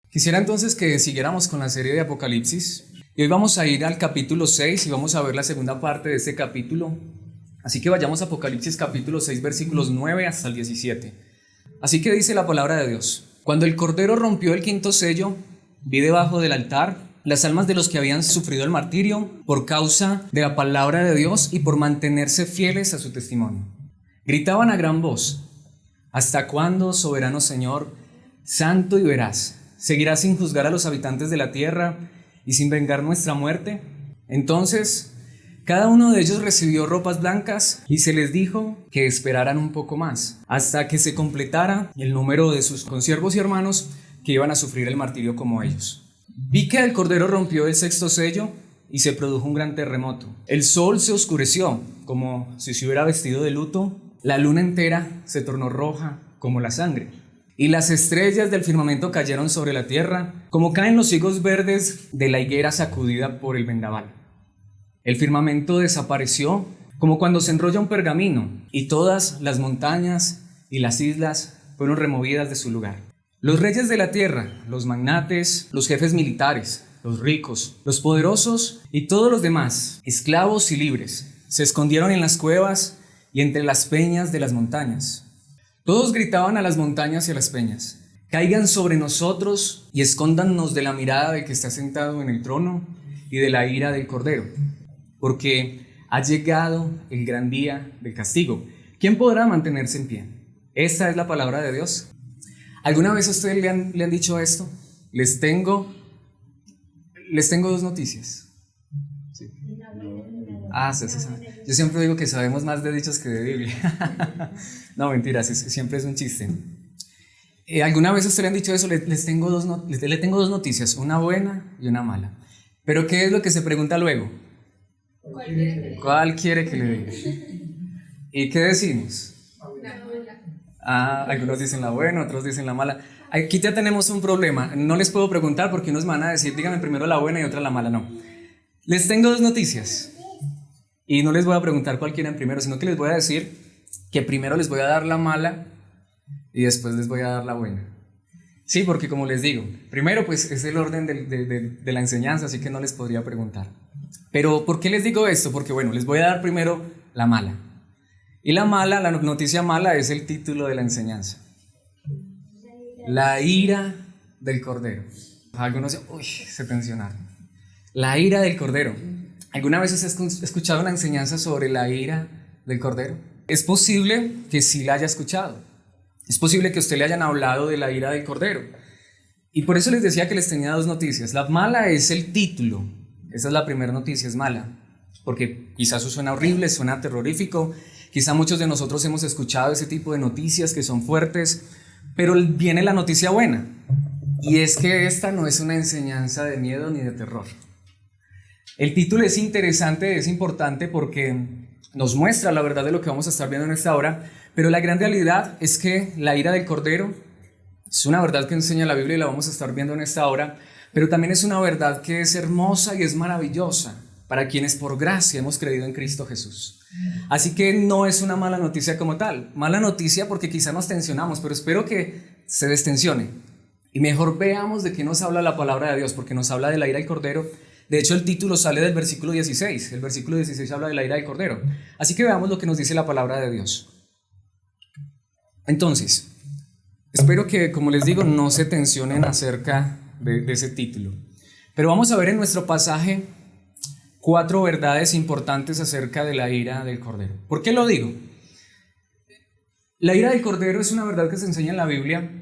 Quisiera entonces que siguiéramos con la serie de Apocalipsis y hoy vamos a ir al capítulo 6 y vamos a ver la segunda parte de este capítulo. Así que vayamos a Apocalipsis capítulo 6 versículos 9 hasta el 17. Así que dice la palabra de Dios: Cuando el Cordero rompió el quinto sello, vi debajo del altar las almas de los que habían sufrido el martirio por causa de la palabra de Dios y por mantenerse fieles a su testimonio. Gritaban a gran voz: ¿Hasta cuándo, soberano Señor, santo y veraz, seguirás sin juzgar a los habitantes de la tierra y sin vengar nuestra muerte? Entonces cada uno de ellos recibió ropas blancas y se les dijo que esperaran un poco más, hasta que se completara el número de sus consiervos y hermanos que iban a sufrir el martirio como ellos. Vi que el Cordero rompió el sexto sello y se produjo un gran terremoto. El sol se oscureció como si se hubiera vestido de luto, la luna entera se tornó roja como la sangre, y las estrellas del firmamento cayeron sobre la tierra como caen los higos verdes de la higuera sacudida por el vendaval. El firmamento desapareció como cuando se enrolla un pergamino, y todas las montañas y las islas fueron removidas de su lugar. Los reyes de la tierra, los magnates, los jefes militares, los ricos, los poderosos y todos los demás, esclavos y libres, se escondieron en las cuevas y entre las peñas de las montañas. Todos gritaban a las montañas y a las peñas: caigan sobre nosotros y escóndannos de la mirada del que está sentado en el trono y de la ira del Cordero, porque ha llegado el gran día del castigo. ¿Quién podrá mantenerse en pie? Esta es la palabra de Dios. ¿Alguna vez a ustedes le han dicho esto? Les tengo dos noticias. ¿Sí? Sí. Yo siempre digo que sabemos más de dichos que de Biblia. No, mentiras, siempre es un chiste. ¿Alguna vez a ustedes le han dicho eso? Le tengo dos noticias, una buena y una mala. Pero ¿qué es lo que se pregunta luego? ¿Cuál quiere que le diga? ¿Y qué decimos? Algunos dicen la buena, otros dicen la mala. Aquí ya tenemos un problema. No les puedo preguntar porque unos me van a decir: díganme primero la buena y otra la mala. No. Les tengo dos noticias. Y no les voy a preguntar cuál quieren primero, sino que les voy a decir que primero les voy a dar la mala y después les voy a dar la buena. Sí, porque como les digo, primero pues es el orden de la enseñanza, así que no les podría preguntar. Pero ¿por qué les digo esto? Porque bueno, les voy a dar primero la mala. Y la noticia mala es el título de la enseñanza: la ira del Cordero. Algunos se tensionaron. La ira del Cordero. ¿Alguna vez has escuchado una enseñanza sobre la ira del Cordero? Es posible que sí la haya escuchado. Es posible que a usted le hayan hablado de la ira del Cordero. Y por eso les decía que les tenía dos noticias. La mala es el título. Esa es la primera noticia, es mala. Porque quizás eso suena horrible, suena terrorífico. Quizá muchos de nosotros hemos escuchado ese tipo de noticias que son fuertes, pero viene la noticia buena, y es que esta no es una enseñanza de miedo ni de terror. El título es interesante, es importante porque nos muestra la verdad de lo que vamos a estar viendo en esta hora, pero la gran realidad es que la ira del Cordero es una verdad que enseña la Biblia y la vamos a estar viendo en esta hora, pero también es una verdad que es hermosa y es maravillosa para quienes por gracia hemos creído en Cristo Jesús. Así que no es una mala noticia como tal. Mala noticia porque quizá nos tensionamos, pero espero que se destensione y mejor veamos de qué nos habla la palabra de Dios, porque nos habla de la ira del Cordero. De hecho, el título sale del versículo 16. El versículo 16 habla de la ira del Cordero. Así que veamos lo que nos dice la palabra de Dios. Entonces, espero que, como les digo, no se tensionen acerca de ese título. Pero vamos a ver en nuestro pasaje 4 verdades importantes acerca de la ira del Cordero. ¿Por qué lo digo? La ira del Cordero es una verdad que se enseña en la Biblia,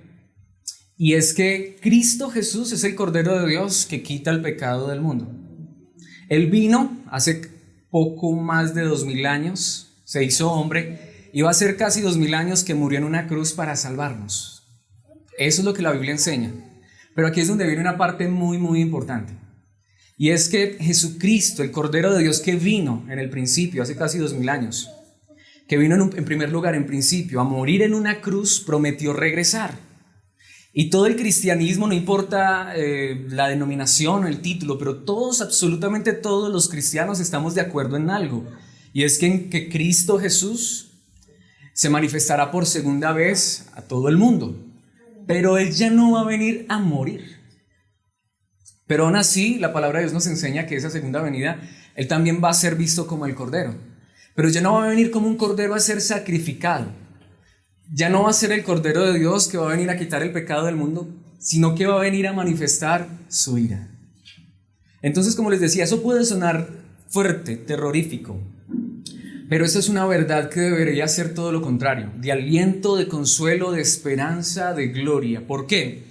y es que Cristo Jesús es el Cordero de Dios que quita el pecado del mundo. Él vino hace poco más de 2000 años, se hizo hombre, y va a ser casi 2000 años que murió en una cruz para salvarnos. Eso es lo que la Biblia enseña. Pero aquí es donde viene una parte muy, muy importante. Y es que Jesucristo, el Cordero de Dios que vino en el principio, hace casi 2000 años, que vino en primer lugar, en principio, a morir en una cruz, prometió regresar. Y todo el cristianismo, no importa la denominación o el título, pero todos, absolutamente todos los cristianos estamos de acuerdo en algo. Y es que Cristo Jesús se manifestará por segunda vez a todo el mundo, pero Él ya no va a venir a morir. Pero aún así, la palabra de Dios nos enseña que esa segunda venida, Él también va a ser visto como el Cordero. Pero ya no va a venir como un Cordero a ser sacrificado. Ya no va a ser el Cordero de Dios que va a venir a quitar el pecado del mundo, sino que va a venir a manifestar su ira. Entonces, como les decía, eso puede sonar fuerte, terrorífico, pero eso es una verdad que debería ser todo lo contrario, de aliento, de consuelo, de esperanza, de gloria. ¿Por qué?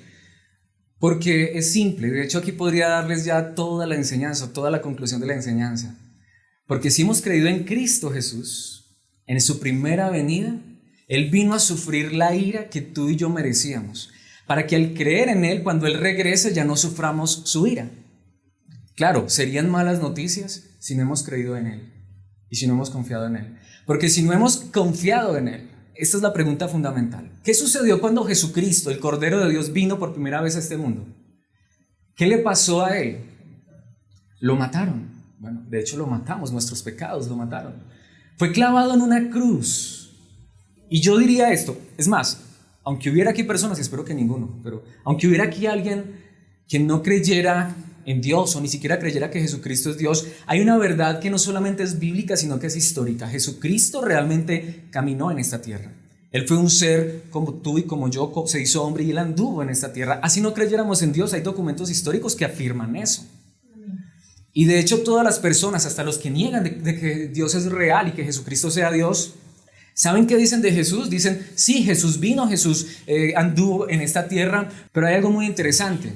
Porque es simple. De hecho, aquí podría darles ya toda la enseñanza, toda la conclusión de la enseñanza. Porque si hemos creído en Cristo Jesús, en su primera venida, Él vino a sufrir la ira que tú y yo merecíamos, para que al creer en Él, cuando Él regrese, ya no suframos su ira. Claro, serían malas noticias si no hemos creído en Él y si no hemos confiado en Él. Porque si no hemos confiado en Él, esta es la pregunta fundamental. ¿Qué sucedió cuando Jesucristo, el Cordero de Dios, vino por primera vez a este mundo? ¿Qué le pasó a Él? Lo mataron. Bueno, de hecho lo matamos, nuestros pecados lo mataron. Fue clavado en una cruz. Y yo diría esto, es más, aunque hubiera aquí personas, y espero que ninguno, pero aunque hubiera aquí alguien que no creyera en Dios o ni siquiera creyera que Jesucristo es Dios, hay una verdad que no solamente es bíblica, sino que es histórica. Jesucristo realmente caminó en esta tierra. Él fue un ser como tú y como yo, se hizo hombre y Él anduvo en esta tierra. Así no creyéramos en Dios, hay documentos históricos que afirman eso. Y de hecho todas las personas, hasta los que niegan de que Dios es real y que Jesucristo sea Dios, ¿saben qué dicen de Jesús? Dicen, sí, Jesús vino, Jesús anduvo en esta tierra, pero hay algo muy interesante.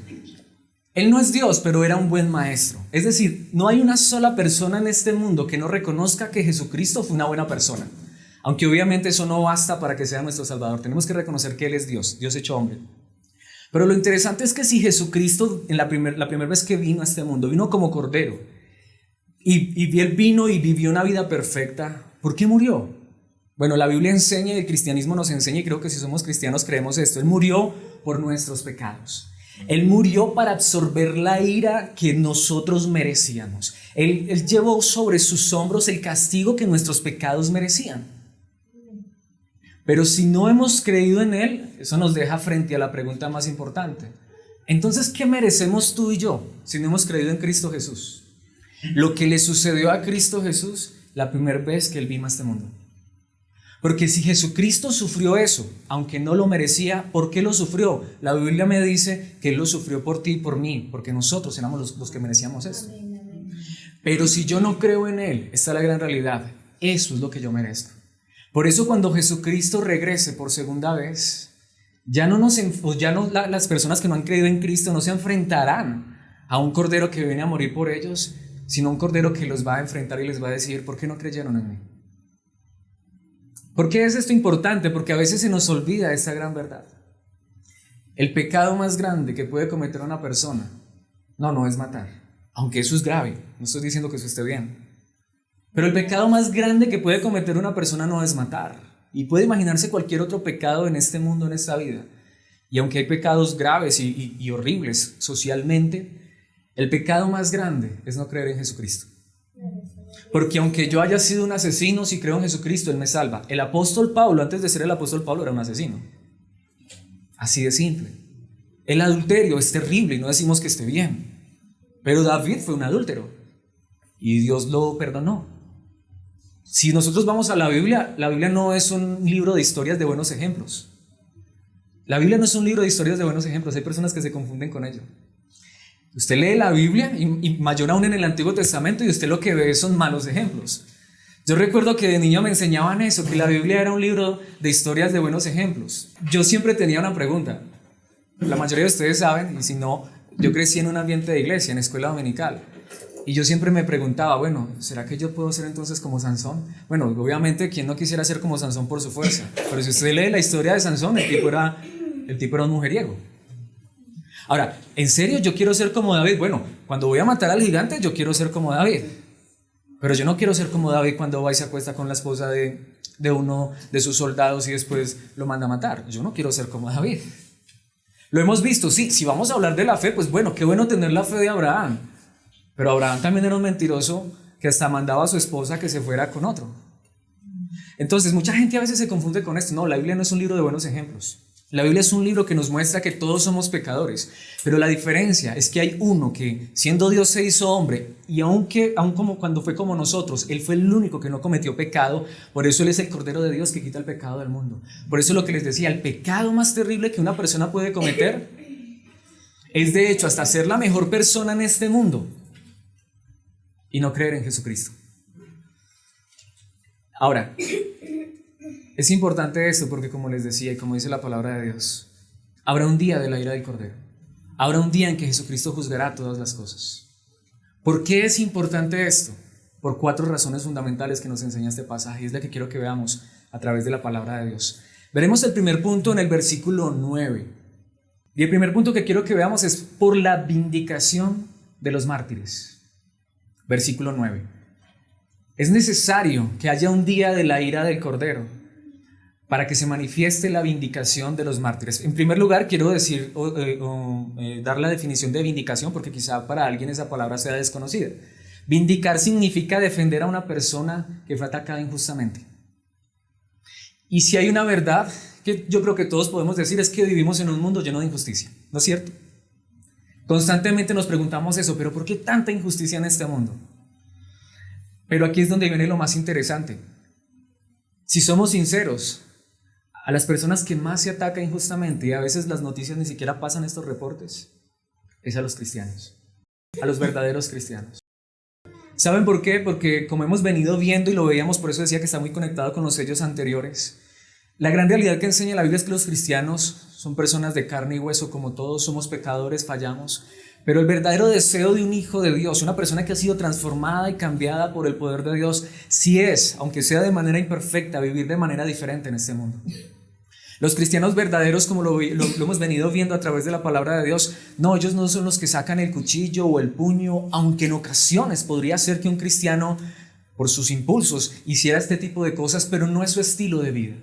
Él no es Dios, pero era un buen maestro. Es decir, no hay una sola persona en este mundo que no reconozca que Jesucristo fue una buena persona. Aunque obviamente eso no basta para que sea nuestro Salvador. Tenemos que reconocer que Él es Dios, Dios hecho hombre. Pero lo interesante es que si Jesucristo, en la primera vez que vino a este mundo, vino como Cordero, y Él vino y vivió una vida perfecta, ¿por qué murió? Bueno, la Biblia enseña y el cristianismo nos enseña, y creo que si somos cristianos creemos esto. Él murió por nuestros pecados. Él murió para absorber la ira que nosotros merecíamos. Él llevó sobre sus hombros el castigo que nuestros pecados merecían. Pero si no hemos creído en Él, eso nos deja frente a la pregunta más importante. Entonces, ¿qué merecemos tú y yo si no hemos creído en Cristo Jesús? Lo que le sucedió a Cristo Jesús la primera vez que Él vino a este mundo. Porque si Jesucristo sufrió eso, aunque no lo merecía, ¿por qué lo sufrió? La Biblia me dice que Él lo sufrió por ti y por mí, porque nosotros éramos los que merecíamos esto. Pero si yo no creo en Él, esta es la gran realidad, eso es lo que yo merezco. Por eso cuando Jesucristo regrese por segunda vez, las personas que no han creído en Cristo no se enfrentarán a un cordero que viene a morir por ellos, sino un cordero que los va a enfrentar y les va a decir, ¿por qué no creyeron en mí? ¿Por qué es esto importante? Porque a veces se nos olvida esa gran verdad. El pecado más grande que puede cometer una persona, no es matar, aunque eso es grave, no estoy diciendo que eso esté bien. Pero el pecado más grande que puede cometer una persona no es matar. Y puede imaginarse cualquier otro pecado en este mundo, en esta vida. Y aunque hay pecados graves y horribles socialmente, el pecado más grande es no creer en Jesucristo. Porque aunque yo haya sido un asesino, si creo en Jesucristo, Él me salva. El apóstol Pablo, antes de ser el apóstol Pablo, era un asesino. Así de simple. El adulterio es terrible y no decimos que esté bien. Pero David fue un adúltero y Dios lo perdonó. Si nosotros vamos a la Biblia no es un libro de historias de buenos ejemplos. La Biblia no es un libro de historias de buenos ejemplos. Hay personas que se confunden con ello. Usted lee la Biblia y mayor aún en el Antiguo Testamento y usted lo que ve son malos ejemplos. Yo recuerdo que de niño me enseñaban eso, que la Biblia era un libro de historias de buenos ejemplos. Yo siempre tenía una pregunta. La mayoría de ustedes saben, y si no, yo crecí en un ambiente de iglesia, en escuela dominical. Y yo siempre me preguntaba, bueno, ¿será que yo puedo ser entonces como Sansón? Bueno, obviamente, ¿quién no quisiera ser como Sansón por su fuerza? Pero si usted lee la historia de Sansón, el tipo era un mujeriego. Ahora, ¿en serio yo quiero ser como David? Bueno, cuando voy a matar al gigante, yo quiero ser como David. Pero yo no quiero ser como David cuando va y se acuesta con la esposa de uno de sus soldados y después lo manda a matar. Yo no quiero ser como David. Lo hemos visto, sí, si vamos a hablar de la fe, pues bueno, qué bueno tener la fe de Abraham. Pero Abraham también era un mentiroso que hasta mandaba a su esposa que se fuera con otro. Entonces, mucha gente a veces se confunde con esto. No, la Biblia no es un libro de buenos ejemplos. La Biblia es un libro que nos muestra que todos somos pecadores, pero la diferencia es que hay uno que, siendo Dios, se hizo hombre, y aun como cuando fue como nosotros, Él fue el único que no cometió pecado. Por eso Él es el Cordero de Dios que quita el pecado del mundo. Por eso lo que les decía, el pecado más terrible que una persona puede cometer es, de hecho, hasta ser la mejor persona en este mundo y no creer en Jesucristo. Ahora, es importante esto porque, como les decía y como dice la palabra de Dios, habrá un día de la ira del Cordero. Habrá un día en que Jesucristo juzgará todas las cosas. ¿Por qué es importante esto? Por 4 razones fundamentales que nos enseña este pasaje, y es la que quiero que veamos a través de la palabra de Dios. Veremos el primer punto en el versículo 9. Y el primer punto que quiero que veamos es por la vindicación de los mártires. Versículo 9. Es necesario que haya un día de la ira del Cordero para que se manifieste la vindicación de los mártires. En primer lugar, quiero decir dar la definición de vindicación, porque quizá para alguien esa palabra sea desconocida. Vindicar significa defender a una persona que fue atacada injustamente. Y si hay una verdad que yo creo que todos podemos decir, es que vivimos en un mundo lleno de injusticia, ¿no es cierto? Constantemente nos preguntamos eso, pero ¿por qué tanta injusticia en este mundo? Pero aquí es donde viene lo más interesante. Si somos sinceros, a las personas que más se ataca injustamente, y a veces las noticias ni siquiera pasan estos reportes, es a los cristianos, a los verdaderos cristianos. ¿Saben por qué? Porque como hemos venido viendo y lo veíamos, por eso decía que está muy conectado con los sellos anteriores, la gran realidad que enseña la Biblia es que los cristianos son personas de carne y hueso, como todos, somos pecadores, fallamos, pero el verdadero deseo de un hijo de Dios, una persona que ha sido transformada y cambiada por el poder de Dios, sí es, aunque sea de manera imperfecta, vivir de manera diferente en este mundo. Los cristianos verdaderos, como lo hemos venido viendo a través de la palabra de Dios, no, ellos no son los que sacan el cuchillo o el puño, aunque en ocasiones podría ser que un cristiano, por sus impulsos, hiciera este tipo de cosas, pero no es su estilo de vida.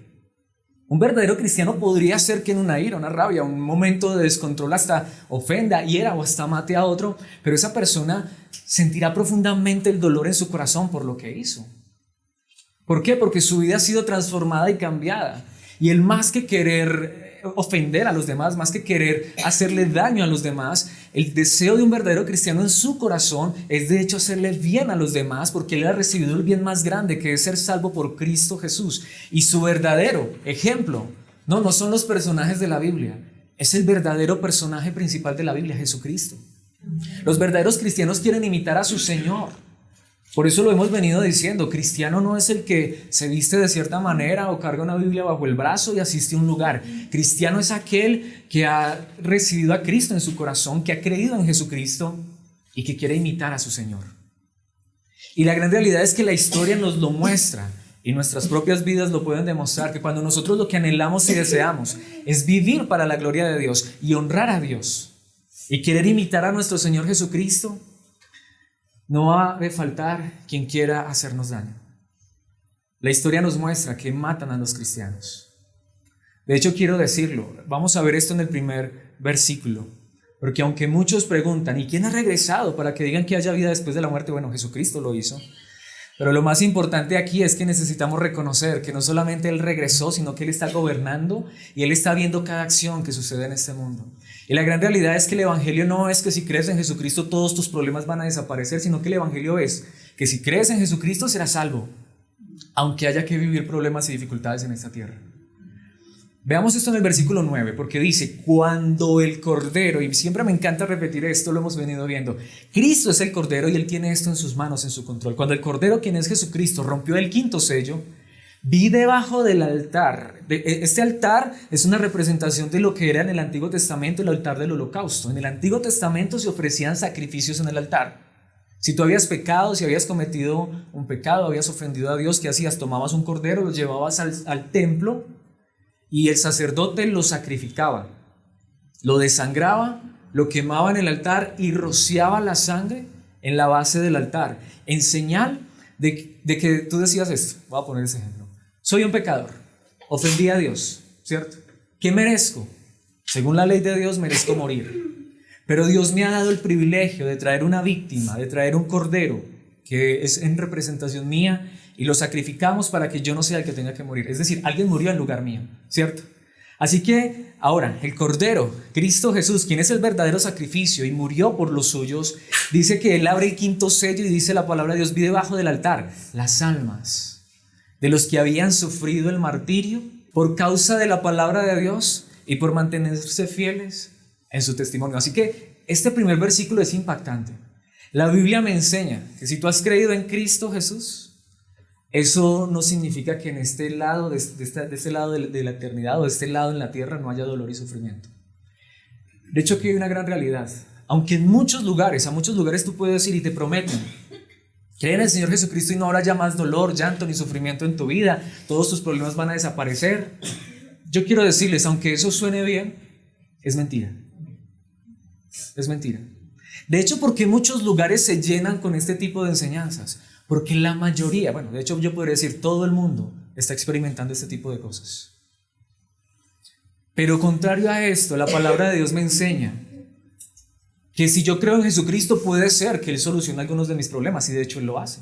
Un verdadero cristiano podría ser que en una ira, una rabia, un momento de descontrol hasta ofenda, hiera o hasta mate a otro, pero esa persona sentirá profundamente el dolor en su corazón por lo que hizo. ¿Por qué? Porque su vida ha sido transformada y cambiada. Y él, más que querer ofender a los demás, más que querer hacerle daño a los demás, el deseo de un verdadero cristiano en su corazón es de hecho hacerle bien a los demás, porque él ha recibido el bien más grande, que es ser salvo por Cristo Jesús. Y su verdadero ejemplo, no son los personajes de la Biblia, es el verdadero personaje principal de la Biblia, Jesucristo. Los verdaderos cristianos quieren imitar a su Señor. Por eso lo hemos venido diciendo, cristiano no es el que se viste de cierta manera o carga una Biblia bajo el brazo y asiste a un lugar. Cristiano es aquel que ha recibido a Cristo en su corazón, que ha creído en Jesucristo y que quiere imitar a su Señor. Y la gran realidad es que la historia nos lo muestra y nuestras propias vidas lo pueden demostrar, que cuando nosotros lo que anhelamos y deseamos es vivir para la gloria de Dios y honrar a Dios y querer imitar a nuestro Señor Jesucristo, no ha de faltar quien quiera hacernos daño. La historia nos muestra que matan a los cristianos. De hecho, quiero decirlo, vamos a ver esto en el primer versículo, porque aunque muchos preguntan, ¿y quién ha regresado para que digan que haya vida después de la muerte? Bueno, Jesucristo lo hizo. Pero lo más importante aquí es que necesitamos reconocer que no solamente Él regresó, sino que Él está gobernando y Él está viendo cada acción que sucede en este mundo. Y la gran realidad es que el Evangelio no es que si crees en Jesucristo todos tus problemas van a desaparecer, sino que el Evangelio es que si crees en Jesucristo serás salvo, aunque haya que vivir problemas y dificultades en esta tierra. Veamos esto en el versículo 9, porque dice, cuando el Cordero, y siempre me encanta repetir esto, lo hemos venido viendo, Cristo es el Cordero y Él tiene esto en sus manos, en su control. Cuando el Cordero, quien es Jesucristo, rompió el 5º sello, vi debajo del altar. Este altar es una representación de lo que era en el Antiguo Testamento el altar del holocausto. En el Antiguo Testamento se ofrecían sacrificios en el altar. Si tú habías pecado, si habías cometido un pecado, habías ofendido a Dios, ¿qué hacías? Tomabas un cordero, lo llevabas al templo y el sacerdote lo sacrificaba, lo desangraba, lo quemaba en el altar y rociaba la sangre en la base del altar, en señal de que tú decías esto. Voy a poner ese ejemplo. Soy un pecador, ofendí a Dios, ¿cierto? ¿Qué merezco? Según la ley de Dios merezco morir. Pero Dios me ha dado el privilegio de traer una víctima, de traer un cordero, que es en representación mía y lo sacrificamos para que yo no sea el que tenga que morir. Es decir, alguien murió en lugar mío, ¿cierto? Así que ahora, el Cordero, Cristo Jesús, quien es el verdadero sacrificio y murió por los suyos, dice que Él abre el quinto sello y dice la palabra de Dios: vi debajo del altar las almas de los que habían sufrido el martirio por causa de la palabra de Dios y por mantenerse fieles en su testimonio. Así que este primer versículo es impactante. La Biblia me enseña que si tú has creído en Cristo Jesús, eso no significa que en este lado, de este lado de la eternidad, o de este lado en la tierra, no haya dolor y sufrimiento. De hecho, aquí hay una gran realidad. Aunque en muchos lugares, a muchos lugares tú puedes ir y te prometen: cree en el Señor Jesucristo y no habrá ya más dolor, llanto ni sufrimiento en tu vida, todos tus problemas van a desaparecer. Yo quiero decirles, aunque eso suene bien, es mentira. Es mentira. De hecho, porque muchos lugares se llenan con este tipo de enseñanzas. Porque la mayoría, bueno, de hecho yo podría decir todo el mundo está experimentando este tipo de cosas. Pero contrario a esto, la palabra de Dios me enseña que si yo creo en Jesucristo, puede ser que Él solucione algunos de mis problemas, y de hecho Él lo hace.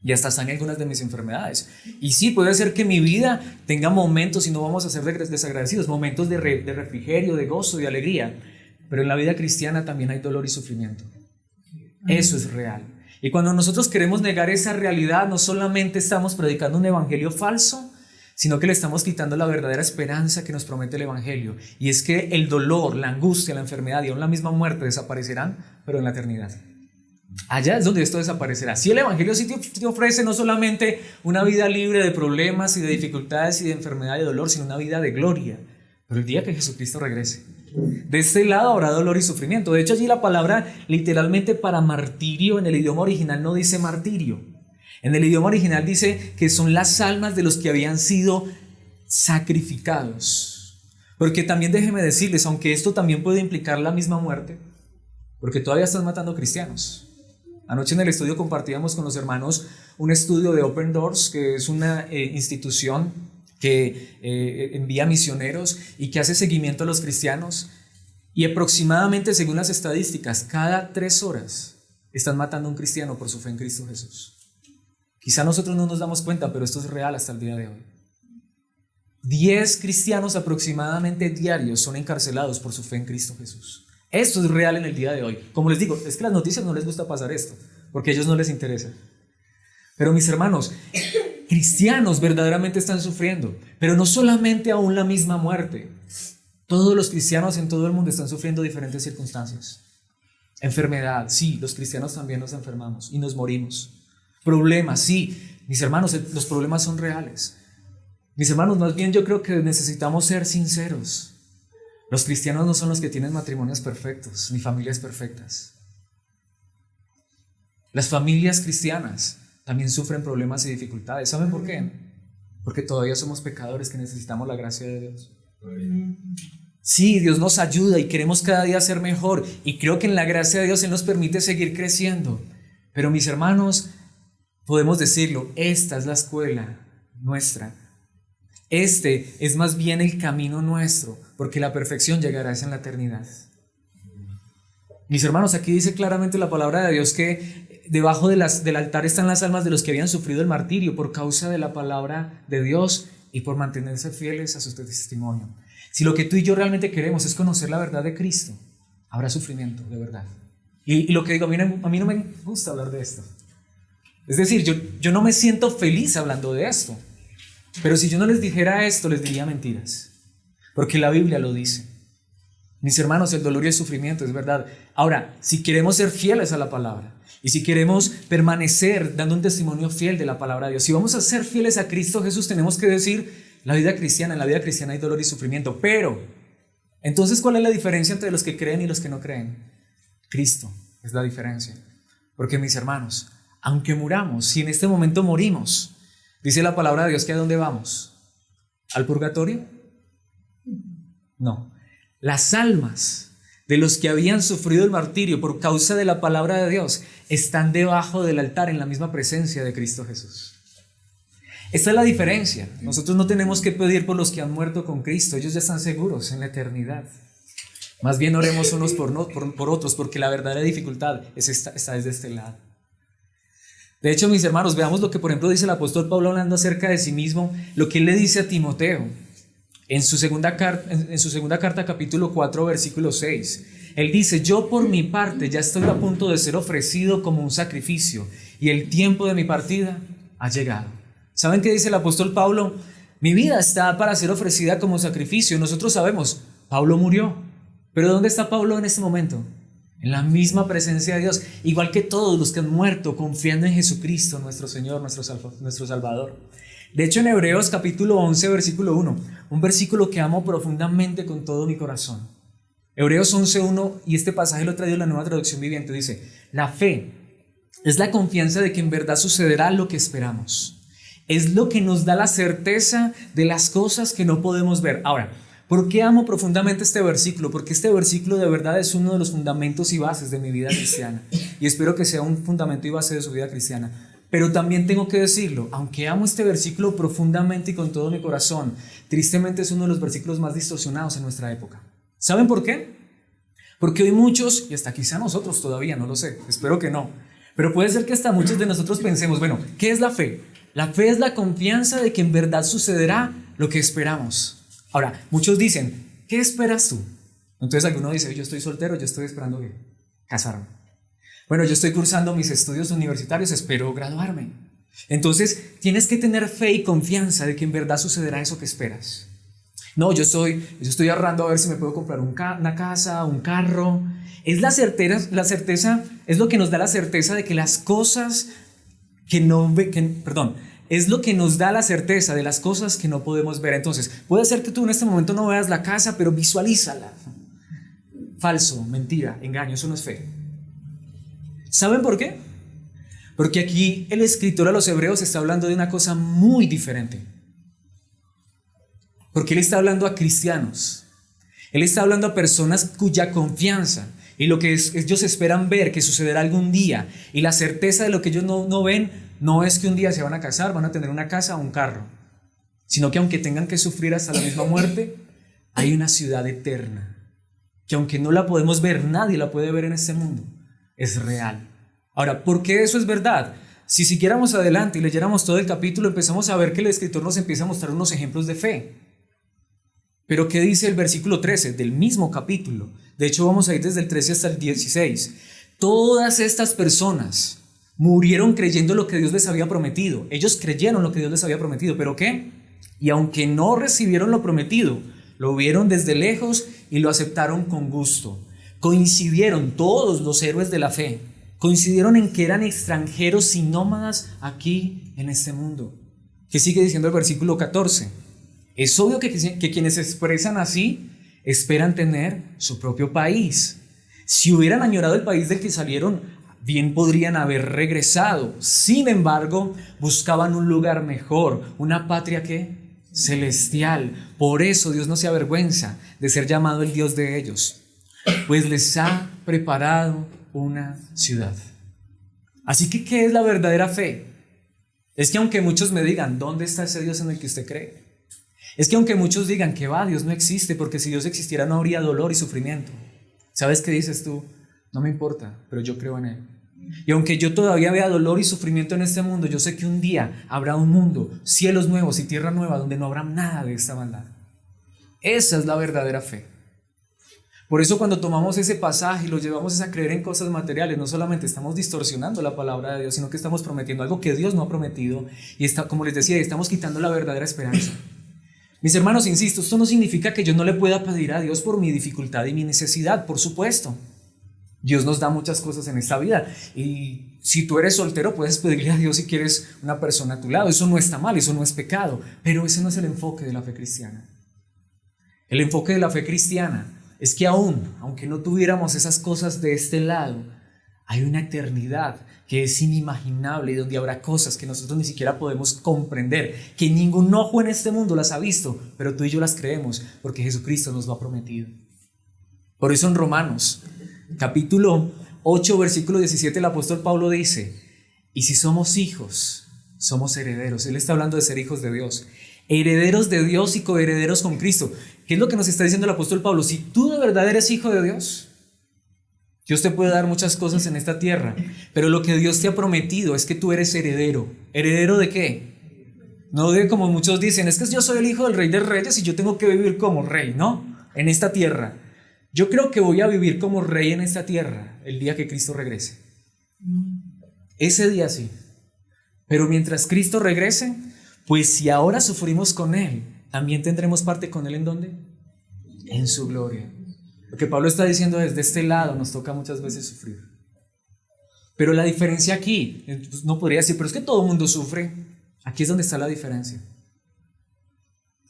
Y hasta sane algunas de mis enfermedades. Y sí, puede ser que mi vida tenga momentos, y no vamos a ser desagradecidos, momentos de refrigerio, de gozo, de alegría. Pero en la vida cristiana también hay dolor y sufrimiento. Eso es real. Y cuando nosotros queremos negar esa realidad, no solamente estamos predicando un evangelio falso, sino que le estamos quitando la verdadera esperanza que nos promete el evangelio. Y es que el dolor, la angustia, la enfermedad y aún la misma muerte desaparecerán, pero en la eternidad. Allá es donde esto desaparecerá. Si el evangelio sí te ofrece no solamente una vida libre de problemas y de dificultades y de enfermedad y de dolor, sino una vida de gloria. Pero el día que Jesucristo regrese, de este lado habrá dolor y sufrimiento. De hecho, allí la palabra literalmente para martirio en el idioma original no dice martirio. En el idioma original dice que son las almas de los que habían sido sacrificados. Porque también déjenme decirles, aunque esto también puede implicar la misma muerte, porque todavía están matando cristianos. Anoche en el estudio compartíamos con los hermanos un estudio de Open Doors, que es una institución que envía misioneros y que hace seguimiento a los cristianos, y aproximadamente, según las estadísticas, cada 3 horas están matando a un cristiano por su fe en Cristo Jesús. Quizá nosotros no nos damos cuenta, pero esto es real hasta el día de hoy. 10 cristianos aproximadamente diarios son encarcelados por su fe en Cristo Jesús. Esto es real en el día de hoy. Como les digo, es que a las noticias no les gusta pasar esto, porque a ellos no les interesa. Pero mis hermanos, cristianos verdaderamente están sufriendo, pero no solamente aún la misma muerte. Todos los cristianos en todo el mundo están sufriendo diferentes circunstancias. Enfermedad, sí, los cristianos también nos enfermamos y nos morimos. Problemas, sí, mis hermanos, los problemas son reales. Mis hermanos, más bien yo creo que necesitamos ser sinceros. Los cristianos no son los que tienen matrimonios perfectos, ni familias perfectas. Las familias cristianas también sufren problemas y dificultades. ¿Saben por qué? Porque todavía somos pecadores que necesitamos la gracia de Dios. Sí, Dios nos ayuda y queremos cada día ser mejor, y creo que en la gracia de Dios Él nos permite seguir creciendo. Pero mis hermanos, podemos decirlo, esta es la escuela nuestra. Este es más bien el camino nuestro, porque la perfección llegará en la eternidad. Mis hermanos, aquí dice claramente la palabra de Dios que debajo del altar están las almas de los que habían sufrido el martirio por causa de la palabra de Dios y por mantenerse fieles a su testimonio. Si lo que tú y yo realmente queremos es conocer la verdad de Cristo, habrá sufrimiento, de verdad. Y lo que digo, a mí no me gusta hablar de esto. Es decir, yo no me siento feliz hablando de esto. Pero si yo no les dijera esto, les diría mentiras. Porque la Biblia lo dice. Mis hermanos, el dolor y el sufrimiento es verdad. Ahora, si queremos ser fieles a la palabra, y si queremos permanecer dando un testimonio fiel de la palabra de Dios, si vamos a ser fieles a Cristo Jesús, tenemos que decir, en la vida cristiana hay dolor y sufrimiento. Pero, entonces, ¿cuál es la diferencia entre los que creen y los que no creen? Cristo es la diferencia. Porque mis hermanos, aunque muramos, si en este momento morimos, dice la palabra de Dios que ¿a dónde vamos? ¿Al purgatorio? No. Las almas de los que habían sufrido el martirio por causa de la palabra de Dios están debajo del altar en la misma presencia de Cristo Jesús. Esta es la diferencia. Nosotros no tenemos que pedir por los que han muerto con Cristo. Ellos ya están seguros en la eternidad. Más bien oremos unos por otros, porque la verdadera dificultad está desde este lado. De hecho, mis hermanos, veamos lo que por ejemplo dice el apóstol Pablo hablando acerca de sí mismo, lo que él le dice a Timoteo en su segunda carta capítulo 4 versículo 6. Él dice: yo por mi parte ya estoy a punto de ser ofrecido como un sacrificio y el tiempo de mi partida ha llegado. ¿Saben qué dice el apóstol Pablo? Mi vida está para ser ofrecida como sacrificio. Nosotros sabemos, Pablo murió, pero ¿dónde está Pablo en este momento? En la misma presencia de Dios, igual que todos los que han muerto confiando en Jesucristo, nuestro Señor, nuestro Salvador. De hecho, en Hebreos capítulo 11, versículo 1, un versículo que amo profundamente con todo mi corazón. Hebreos 11:1, y este pasaje lo he traído en la Nueva Traducción Viviente, dice: la fe es la confianza de que en verdad sucederá lo que esperamos. Es lo que nos da la certeza de las cosas que no podemos ver. Ahora, ¿por qué amo profundamente este versículo? Porque este versículo de verdad es uno de los fundamentos y bases de mi vida cristiana. Y espero que sea un fundamento y base de su vida cristiana. Pero también tengo que decirlo, aunque amo este versículo profundamente y con todo mi corazón, tristemente es uno de los versículos más distorsionados en nuestra época. ¿Saben por qué? Porque hoy muchos, y hasta quizá nosotros todavía, no lo sé, espero que no, pero puede ser que hasta muchos de nosotros pensemos, bueno, ¿qué es la fe? La fe es la confianza de que en verdad sucederá lo que esperamos. Ahora, muchos dicen, ¿qué esperas tú? Entonces alguno dice: yo estoy soltero, yo estoy esperando casarme. Bueno, yo estoy cursando mis estudios universitarios, espero graduarme. Entonces, tienes que tener fe y confianza de que en verdad sucederá eso que esperas. No, yo estoy ahorrando a ver si me puedo comprar una casa, un carro. Es la certeza es lo que nos da la certeza de que las cosas es lo que nos da la certeza de las cosas que no podemos ver. Entonces, puede ser que tú en este momento no veas la casa, pero visualízala. Falso, mentira, engaño, eso no es fe. ¿Saben por qué? Porque aquí el escritor a los Hebreos está hablando de una cosa muy diferente. Porque él está hablando a cristianos. Él está hablando a personas cuya confianza y lo que ellos esperan ver que sucederá algún día, y la certeza de lo que ellos no ven, no es que un día se van a casar, van a tener una casa o un carro, sino que aunque tengan que sufrir hasta la misma muerte, hay una ciudad eterna, que aunque no la podemos ver, nadie la puede ver en este mundo, es real. Ahora, ¿por qué eso es verdad? Si siguiéramos adelante y leyéramos todo el capítulo, empezamos a ver que el escritor nos empieza a mostrar unos ejemplos de fe. Pero ¿qué dice el versículo 13 del mismo capítulo? De hecho, vamos a ir desde el 13 hasta el 16. Todas estas personas murieron creyendo lo que Dios les había prometido. Ellos creyeron lo que Dios les había prometido, ¿pero qué? Y aunque no recibieron lo prometido, lo vieron desde lejos y lo aceptaron con gusto. Coincidieron todos los héroes de la fe. Coincidieron en que eran extranjeros y nómadas aquí en este mundo. ¿Qué sigue diciendo el versículo 14? Es obvio que quienes se expresan así esperan tener su propio país. Si hubieran añorado el país del que salieron, bien podrían haber regresado. Sin embargo, buscaban un lugar mejor, una patria ¿qué? Celestial. Por eso Dios no se avergüenza de ser llamado el Dios de ellos, pues les ha preparado una ciudad. Así que, ¿qué es la verdadera fe? Es que aunque muchos me digan, ¿dónde está ese Dios en el que usted cree? Es que aunque muchos digan que Dios no existe, porque si Dios existiera no habría dolor y sufrimiento. ¿Sabes qué dices tú? No me importa, pero yo creo en Él. Y aunque yo todavía vea dolor y sufrimiento en este mundo, yo sé que un día habrá un mundo, cielos nuevos y tierra nueva, donde no habrá nada de esta maldad. Esa es la verdadera fe. Por eso cuando tomamos ese pasaje y lo llevamos a creer en cosas materiales, no solamente estamos distorsionando la palabra de Dios, sino que estamos prometiendo algo que Dios no ha prometido. Y como les decía, estamos quitando la verdadera esperanza. Mis hermanos, insisto, esto no significa que yo no le pueda pedir a Dios por mi dificultad y mi necesidad, por supuesto. Dios nos da muchas cosas en esta vida, y si tú eres soltero puedes pedirle a Dios si quieres una persona a tu lado. Eso no está mal, eso no es pecado, pero ese no es el enfoque de la fe cristiana. El enfoque de la fe cristiana es que aunque no tuviéramos esas cosas de este lado, hay una eternidad que es inimaginable y donde habrá cosas que nosotros ni siquiera podemos comprender, que ningún ojo en este mundo las ha visto, pero tú y yo las creemos porque Jesucristo nos lo ha prometido. Por eso en Romanos capítulo 8 versículo 17 el apóstol Pablo dice: y si somos hijos, somos herederos. Él está hablando de ser hijos de Dios, herederos de Dios y coherederos con Cristo. ¿Qué es lo que nos está diciendo el apóstol Pablo? Si tú de verdad eres hijo de Dios, Dios te puede dar muchas cosas en esta tierra, pero lo que Dios te ha prometido es que tú eres heredero. ¿Heredero de qué? No de como muchos dicen, es que yo soy el hijo del rey de reyes y yo tengo que vivir como rey, ¿no? En esta tierra. Yo creo que voy a vivir como rey en esta tierra el día que Cristo regrese. Ese día sí. Pero mientras Cristo regrese, pues si ahora sufrimos con Él, también tendremos parte con Él ¿en dónde? En su gloria. Lo que Pablo está diciendo desde este lado, nos toca muchas veces sufrir. Pero la diferencia aquí, pues no podría decir, pero es que todo el mundo sufre. Aquí es donde está la diferencia.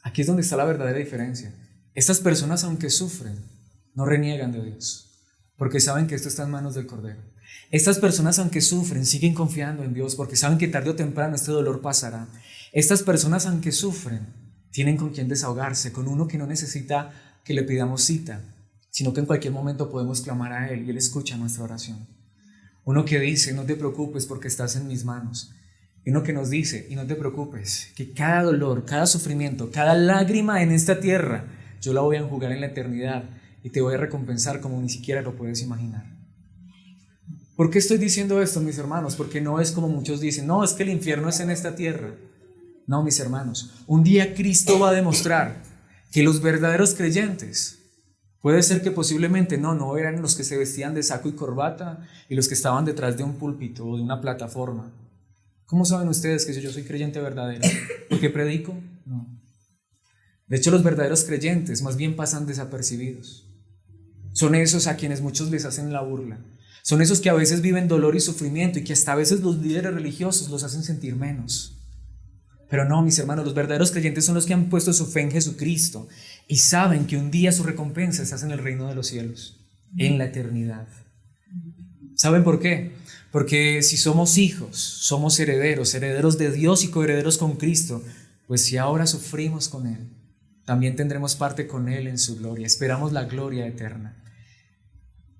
Aquí es donde está la verdadera diferencia. Estas personas, aunque sufren, no reniegan de Dios, porque saben que esto está en manos del Cordero. Estas personas, aunque sufren, siguen confiando en Dios, porque saben que tarde o temprano este dolor pasará. Estas personas, aunque sufren, tienen con quien desahogarse, con uno que no necesita que le pidamos cita, sino que en cualquier momento podemos clamar a Él y Él escucha nuestra oración. Uno que dice, no te preocupes porque estás en mis manos. Y uno que nos dice, y no te preocupes, que cada dolor, cada sufrimiento, cada lágrima en esta tierra, yo la voy a enjugar en la eternidad y te voy a recompensar como ni siquiera lo puedes imaginar. ¿Por qué estoy diciendo esto, mis hermanos? Porque no es como muchos dicen, no, es que el infierno es en esta tierra. No, mis hermanos, un día Cristo va a demostrar que los verdaderos creyentes, puede ser que posiblemente no eran los que se vestían de saco y corbata y los que estaban detrás de un púlpito o de una plataforma. ¿Cómo saben ustedes que yo soy creyente verdadero? ¿Por qué predico? No. De hecho, los verdaderos creyentes más bien pasan desapercibidos. Son esos a quienes muchos les hacen la burla. Son esos que a veces viven dolor y sufrimiento y que hasta a veces los líderes religiosos los hacen sentir menos. Pero no, mis hermanos, los verdaderos creyentes son los que han puesto su fe en Jesucristo y saben que un día su recompensa está en el reino de los cielos, en la eternidad. ¿Saben por qué? Porque si somos hijos, somos herederos, herederos de Dios y coherederos con Cristo, pues si ahora sufrimos con Él, también tendremos parte con Él en su gloria. Esperamos la gloria eterna.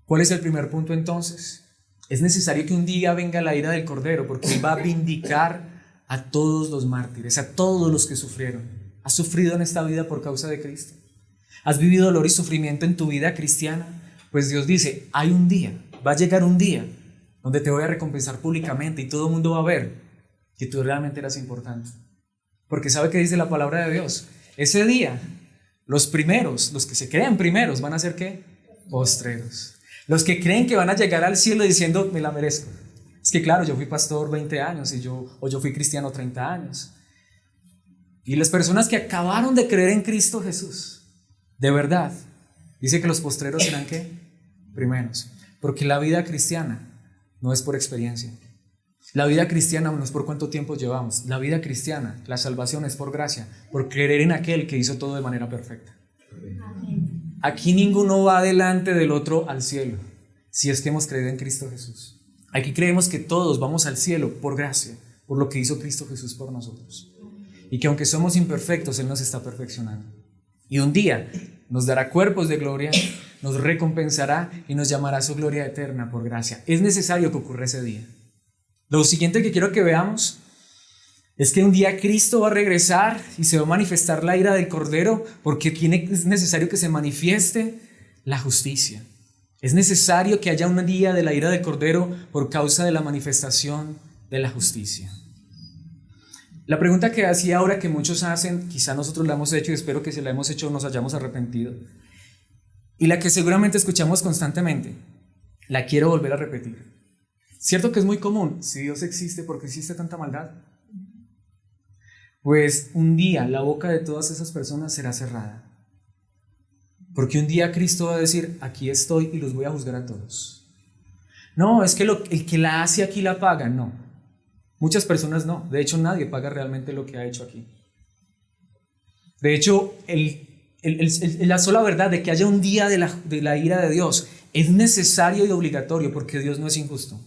¿Cuál es el primer punto entonces? Es necesario que un día venga la ira del Cordero, porque Él va a vindicar a todos los mártires, a todos los que sufrieron. ¿Has sufrido en esta vida por causa de Cristo? ¿Has vivido dolor y sufrimiento en tu vida cristiana? Pues Dios dice, hay un día, va a llegar un día donde te voy a recompensar públicamente y todo el mundo va a ver que tú realmente eras importante. Porque ¿sabe qué dice la palabra de Dios? Ese día, los primeros, los que se creen primeros, van a ser ¿qué? Postreros. Los que creen que van a llegar al cielo diciendo, me la merezco. Es que claro, yo fui pastor 20 años o yo fui cristiano 30 años. Y las personas que acabaron de creer en Cristo Jesús, de verdad, dice que los postreros serán ¿qué? Primeros. Porque la vida cristiana no es por experiencia. La vida cristiana no es por cuánto tiempo llevamos. La vida cristiana, la salvación es por gracia, por creer en aquel que hizo todo de manera perfecta. Aquí ninguno va delante del otro al cielo, si es que hemos creído en Cristo Jesús. Aquí creemos que todos vamos al cielo por gracia, por lo que hizo Cristo Jesús por nosotros. Y que aunque somos imperfectos, Él nos está perfeccionando. Y un día nos dará cuerpos de gloria, nos recompensará y nos llamará a su gloria eterna por gracia. Es necesario que ocurra ese día. Lo siguiente que quiero que veamos es que un día Cristo va a regresar y se va a manifestar la ira del Cordero, porque es necesario que se manifieste la justicia. Es necesario que haya un día de la ira del Cordero por causa de la manifestación de la justicia. La pregunta que hacía ahora, que muchos hacen, quizá nosotros la hemos hecho y espero que si la hemos hecho nos hayamos arrepentido, y la que seguramente escuchamos constantemente, la quiero volver a repetir. ¿Cierto que es muy común? Si Dios existe, ¿por qué existe tanta maldad? Pues un día la boca de todas esas personas será cerrada. Porque un día Cristo va a decir, aquí estoy y los voy a juzgar a todos. No, es que el que la hace aquí la paga. No, muchas personas no. De hecho, nadie paga realmente lo que ha hecho aquí. De hecho, la sola verdad de que haya un día de la ira de Dios es necesario y obligatorio, porque Dios no es injusto.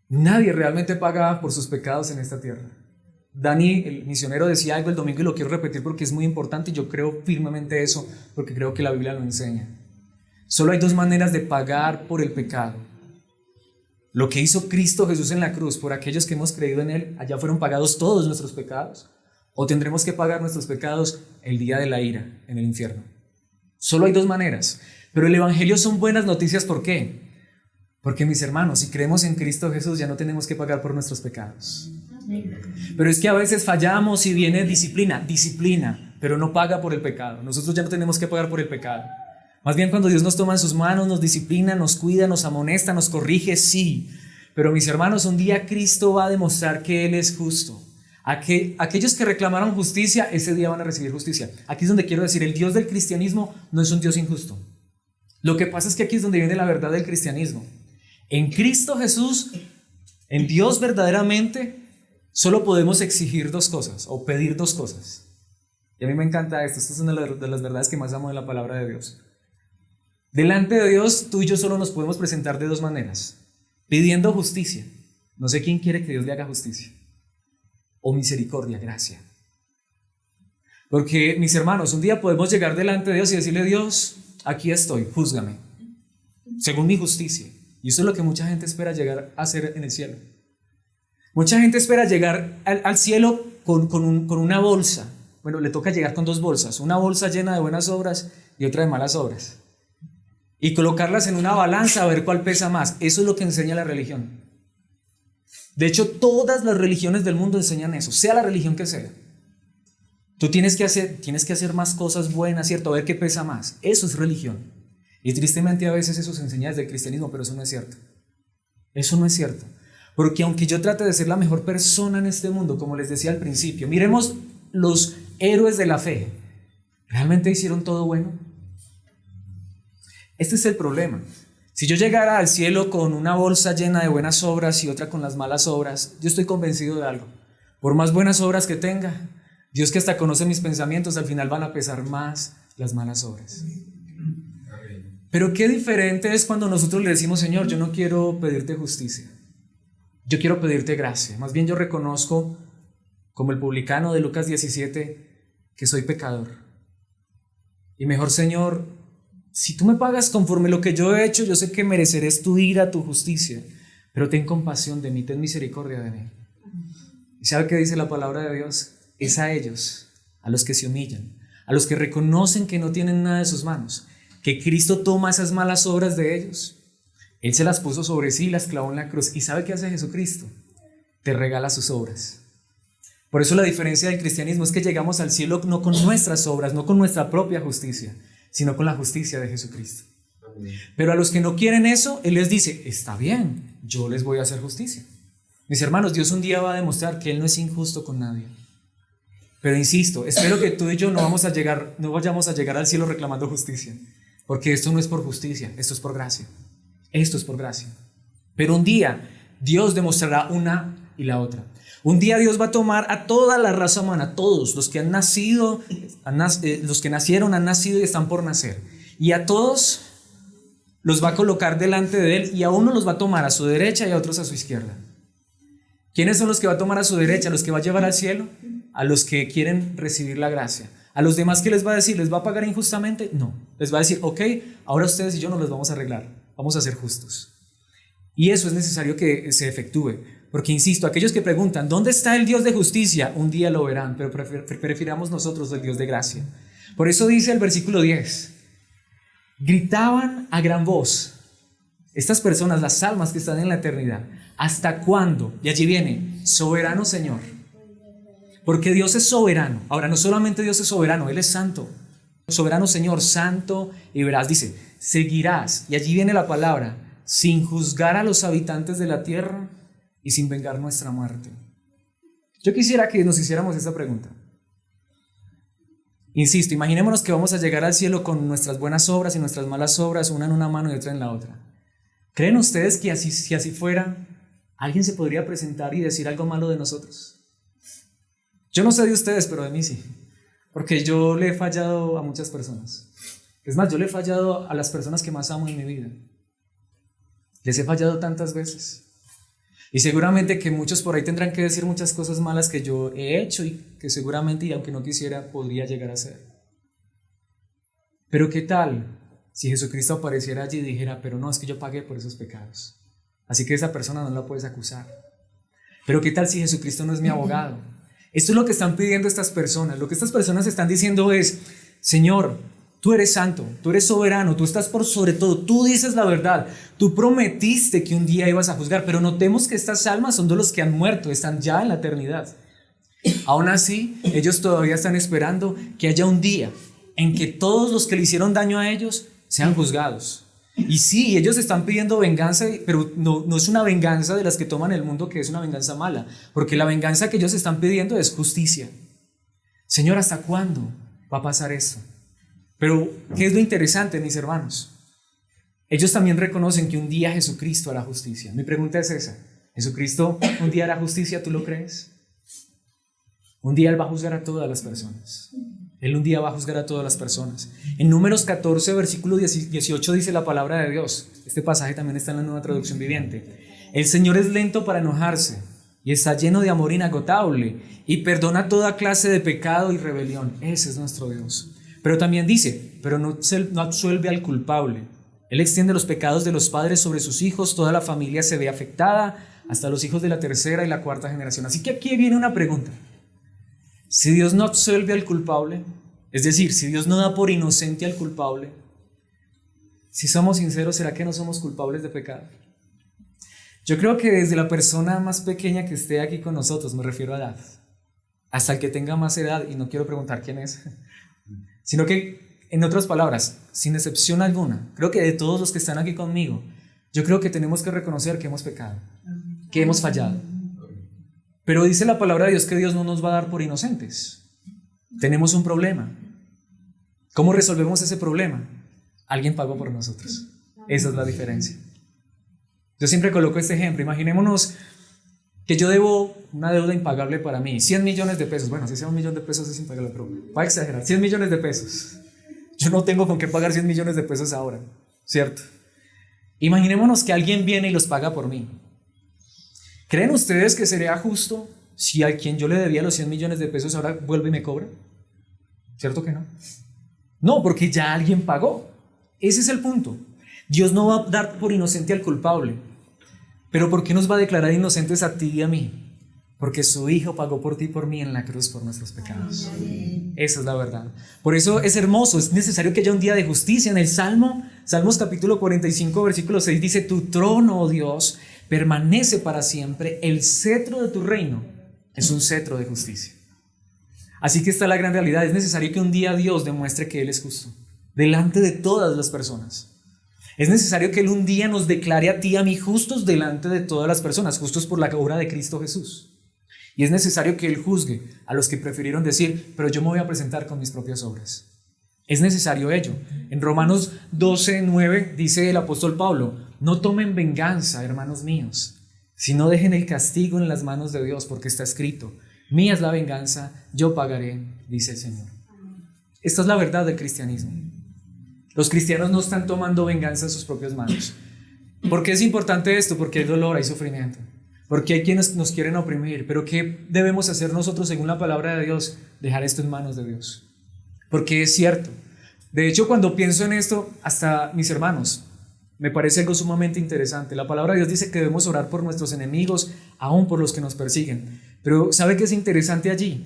Nadie realmente paga por sus pecados en esta tierra. Dani, el misionero, decía algo el domingo y lo quiero repetir porque es muy importante y yo creo firmemente eso, porque creo que la Biblia lo enseña. Solo hay dos maneras de pagar por el pecado. Lo que hizo Cristo Jesús en la cruz por aquellos que hemos creído en Él, allá fueron pagados todos nuestros pecados, o tendremos que pagar nuestros pecados el día de la ira en el infierno. Solo hay dos maneras. Pero el Evangelio son buenas noticias, ¿por qué? Porque, mis hermanos, si creemos en Cristo Jesús ya no tenemos que pagar por nuestros pecados. Pero es que a veces fallamos y viene disciplina, pero no paga por el pecado. Nosotros ya no tenemos que pagar por el pecado. Más bien cuando Dios nos toma en sus manos, nos disciplina, nos cuida, nos amonesta, nos corrige, sí. Pero mis hermanos, un día Cristo va a demostrar que Él es justo. Aquellos que reclamaron justicia, ese día van a recibir justicia. Aquí es donde quiero decir, el Dios del cristianismo no es un Dios injusto. Lo que pasa es que aquí es donde viene la verdad del cristianismo. En Cristo Jesús, en Dios verdaderamente, solo podemos exigir dos cosas o pedir dos cosas. Y a mí me encanta esto. Esta es una de las verdades que más amo de la palabra de Dios. Delante de Dios, tú y yo solo nos podemos presentar de dos maneras. Pidiendo justicia. No sé quién quiere que Dios le haga justicia. O misericordia, gracia. Porque, mis hermanos, un día podemos llegar delante de Dios y decirle: Dios, aquí estoy, júzgame, según mi justicia. Y eso es lo que mucha gente espera llegar a hacer en el cielo. Mucha gente espera llegar al cielo con una bolsa. Bueno, le toca llegar con dos bolsas. Una bolsa llena de buenas obras y otra de malas obras. Y colocarlas en una balanza a ver cuál pesa más. Eso es lo que enseña la religión. De hecho, todas las religiones del mundo enseñan eso, sea la religión que sea. Tú tienes que hacer más cosas buenas, ¿cierto? A ver qué pesa más. Eso es religión. Y tristemente a veces eso se enseña desde el cristianismo, pero eso no es cierto. Eso no es cierto. Porque aunque yo trate de ser la mejor persona en este mundo, como les decía al principio, miremos los héroes de la fe. ¿Realmente hicieron todo bueno? Este es el problema. Si yo llegara al cielo con una bolsa llena de buenas obras y otra con las malas obras, yo estoy convencido de algo. Por más buenas obras que tenga, Dios, que hasta conoce mis pensamientos, al final van a pesar más las malas obras. Pero qué diferente es cuando nosotros le decimos: Señor, yo no quiero pedirte justicia, yo quiero pedirte gracia. Más bien yo reconozco, como el publicano de Lucas 17, que soy pecador. Y mejor, Señor, si tú me pagas conforme lo que yo he hecho, yo sé que mereceré tu ira, tu justicia, pero ten compasión de mí, ten misericordia de mí. ¿Y sabe qué dice la palabra de Dios? Es a ellos, a los que se humillan, a los que reconocen que no tienen nada de sus manos, que Cristo toma esas malas obras de ellos. Él se las puso sobre sí y las clavó en la cruz. ¿Y sabe qué hace Jesucristo? Te regala sus obras. Por eso la diferencia del cristianismo es que llegamos al cielo no con nuestras obras, no con nuestra propia justicia, sino con la justicia de Jesucristo. Pero a los que no quieren eso, Él les dice: está bien, yo les voy a hacer justicia. Mis hermanos, Dios un día va a demostrar que Él no es injusto con nadie. Pero insisto, espero que tú y yo no vayamos a llegar al cielo reclamando justicia, porque esto no es por justicia, esto es por gracia. Esto es por gracia. Pero un día Dios demostrará una y la otra. Un día Dios va a tomar a toda la raza humana, todos los que han nacido, los que nacieron, han nacido y están por nacer, y a todos los va a colocar delante de Él, y a uno los va a tomar a su derecha y a otros a su izquierda. ¿Quiénes son los que va a tomar a su derecha? ¿Los que va a llevar al cielo? A los que quieren recibir la gracia. ¿A los demás qué les va a decir? ¿Les va a pagar injustamente? No. Les va a decir: ok, ahora ustedes y yo nos los vamos a arreglar, vamos a ser justos. Y eso es necesario que se efectúe. Porque insisto, aquellos que preguntan: ¿dónde está el Dios de justicia? Un día lo verán, pero prefiramos nosotros el Dios de gracia. Por eso dice el versículo 10: gritaban a gran voz, estas personas, las almas que están en la eternidad: ¿hasta cuándo? Y allí viene: soberano Señor. Porque Dios es soberano. Ahora, no solamente Dios es soberano, Él es santo. Soberano Señor, santo y veraz. Dice: seguirás, y allí viene la palabra, sin juzgar a los habitantes de la tierra y sin vengar nuestra muerte. Yo quisiera que nos hiciéramos esta pregunta. Insisto, imaginémonos que vamos a llegar al cielo con nuestras buenas obras y nuestras malas obras, una en una mano y otra en la otra. ¿Creen ustedes que si así fuera, alguien se podría presentar y decir algo malo de nosotros? Yo no sé de ustedes, pero de mí sí, porque yo le he fallado a muchas personas. Es más, yo le he fallado a las personas que más amo en mi vida. Les he fallado tantas veces. Y seguramente que muchos por ahí tendrán que decir muchas cosas malas que yo he hecho y que seguramente, y aunque no quisiera, podría llegar a hacer. Pero ¿qué tal si Jesucristo apareciera allí y dijera: pero no, es que yo pagué por esos pecados, así que esa persona no la puedes acusar? Pero ¿qué tal si Jesucristo no es mi abogado? Esto es lo que están pidiendo estas personas. Lo que estas personas están diciendo es: Señor, Tú eres santo, tú eres soberano, tú estás por sobre todo, tú dices la verdad, tú prometiste que un día ibas a juzgar, pero notemos que estas almas son de los que han muerto, están ya en la eternidad. Aún así, ellos todavía están esperando que haya un día en que todos los que le hicieron daño a ellos sean juzgados. Y sí, ellos están pidiendo venganza, pero no es una venganza de las que toman el mundo, que es una venganza mala, porque la venganza que ellos están pidiendo es justicia. Señor, ¿hasta cuándo va a pasar esto? Pero, ¿qué es lo interesante, mis hermanos? Ellos también reconocen que un día Jesucristo hará justicia. Mi pregunta es esa: ¿Jesucristo un día hará justicia? ¿Tú lo crees? Un día Él va a juzgar a todas las personas. Él un día va a juzgar a todas las personas. En Números 14, versículo 18 dice la palabra de Dios. Este pasaje también está en la Nueva Traducción Viviente. El Señor es lento para enojarse y está lleno de amor inagotable y perdona toda clase de pecado y rebelión. Ese es nuestro Dios. Pero también dice, pero no absuelve al culpable. Él extiende los pecados de los padres sobre sus hijos, toda la familia se ve afectada, hasta los hijos de la tercera y la cuarta generación. Así que aquí viene una pregunta. Si Dios no absuelve al culpable, es decir, si Dios no da por inocente al culpable, si somos sinceros, ¿será que no somos culpables de pecado? Yo creo que desde la persona más pequeña que esté aquí con nosotros, me refiero a edad, hasta el que tenga más edad, y no quiero preguntar quién es, sino que, en otras palabras, sin excepción alguna, creo que de todos los que están aquí conmigo, yo creo que tenemos que reconocer que hemos pecado, que hemos fallado. Pero dice la palabra de Dios que Dios no nos va a dar por inocentes. Tenemos un problema. ¿Cómo resolvemos ese problema? Alguien pagó por nosotros. Esa es la diferencia. Yo siempre coloco este ejemplo. Imaginémonos que yo debo una deuda impagable para mí, 100 millones de pesos. Bueno, si sea 1 millón de pesos es impagable, pero voy a exagerar, 100 millones de pesos. Yo no tengo con qué pagar 100 millones de pesos ahora, ¿cierto? Imaginémonos que alguien viene y los paga por mí. ¿Creen ustedes que sería justo si a quien yo le debía los 100 millones de pesos ahora vuelve y me cobra? ¿Cierto que no? No, porque ya alguien pagó. Ese es el punto. Dios no va a dar por inocente al culpable. Pero ¿por qué nos va a declarar inocentes a ti y a mí? Porque su Hijo pagó por ti y por mí en la cruz por nuestros pecados. Esa es la verdad. Por eso es hermoso, es necesario que haya un día de justicia. En el Salmos capítulo 45, versículo 6 dice: tu trono, oh Dios, permanece para siempre, el cetro de tu reino es un cetro de justicia. Así que está la gran realidad, es necesario que un día Dios demuestre que Él es justo, delante de todas las personas. Es necesario que Él un día nos declare a ti y a mí justos delante de todas las personas, justos por la obra de Cristo Jesús. Y es necesario que Él juzgue a los que prefirieron decir, pero yo me voy a presentar con mis propias obras. Es necesario ello. En Romanos 12:9 dice el apóstol Pablo: no tomen venganza, hermanos míos, sino dejen el castigo en las manos de Dios, porque está escrito: mía es la venganza, yo pagaré, dice el Señor. Esta es la verdad del cristianismo. Los cristianos no están tomando venganza en sus propias manos. ¿Por qué es importante esto? Porque hay dolor, hay sufrimiento, porque hay quienes nos quieren oprimir. Pero ¿qué debemos hacer nosotros según la palabra de Dios? Dejar esto en manos de Dios. Porque es cierto. De hecho, cuando pienso en esto, hasta mis hermanos, me parece algo sumamente interesante. La palabra de Dios dice que debemos orar por nuestros enemigos, aún por los que nos persiguen. Pero ¿sabe qué es interesante allí?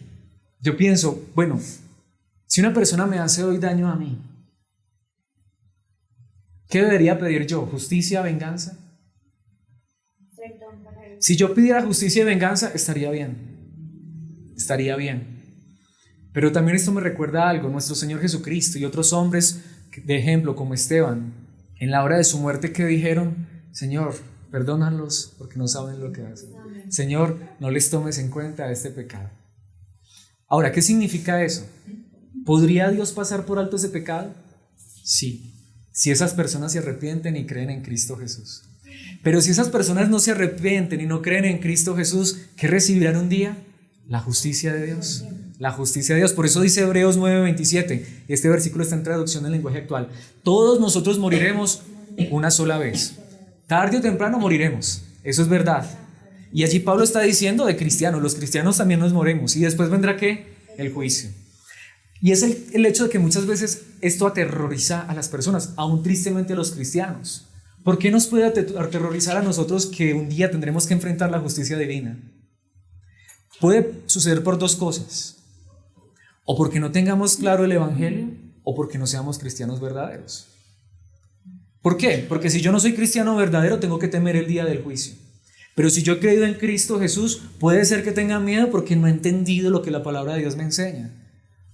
Yo pienso, bueno, si una persona me hace hoy daño a mí, ¿qué debería pedir yo? ¿Justicia, venganza? Si yo pidiera justicia y venganza, estaría bien. Estaría bien. Pero también esto me recuerda algo. Nuestro Señor Jesucristo y otros hombres de ejemplo como Esteban, en la hora de su muerte, que dijeron: Señor, perdónalos porque no saben lo que hacen. Señor, no les tomes en cuenta este pecado. Ahora, ¿qué significa eso? ¿Podría Dios pasar por alto ese pecado? Sí, si esas personas se arrepienten y creen en Cristo Jesús. Pero si esas personas no se arrepienten y no creen en Cristo Jesús, ¿qué recibirán un día? La justicia de Dios. La justicia de Dios. Por eso dice Hebreos 9:27, y este versículo está en traducción en lenguaje actual: todos nosotros moriremos una sola vez. Tarde o temprano moriremos. Eso es verdad. Y allí Pablo está diciendo de cristianos: los cristianos también nos moriremos. Y después vendrá ¿qué? El juicio. Y es el hecho de que muchas veces esto aterroriza a las personas, aún tristemente a los cristianos. ¿Por qué nos puede aterrorizar a nosotros que un día tendremos que enfrentar la justicia divina? Puede suceder por dos cosas: o porque no tengamos claro el evangelio, o porque no seamos cristianos verdaderos. ¿Por qué? Porque si yo no soy cristiano verdadero, tengo que temer el día del juicio. Pero si yo he creído en Cristo Jesús, puede ser que tenga miedo porque no he entendido lo que la palabra de Dios me enseña.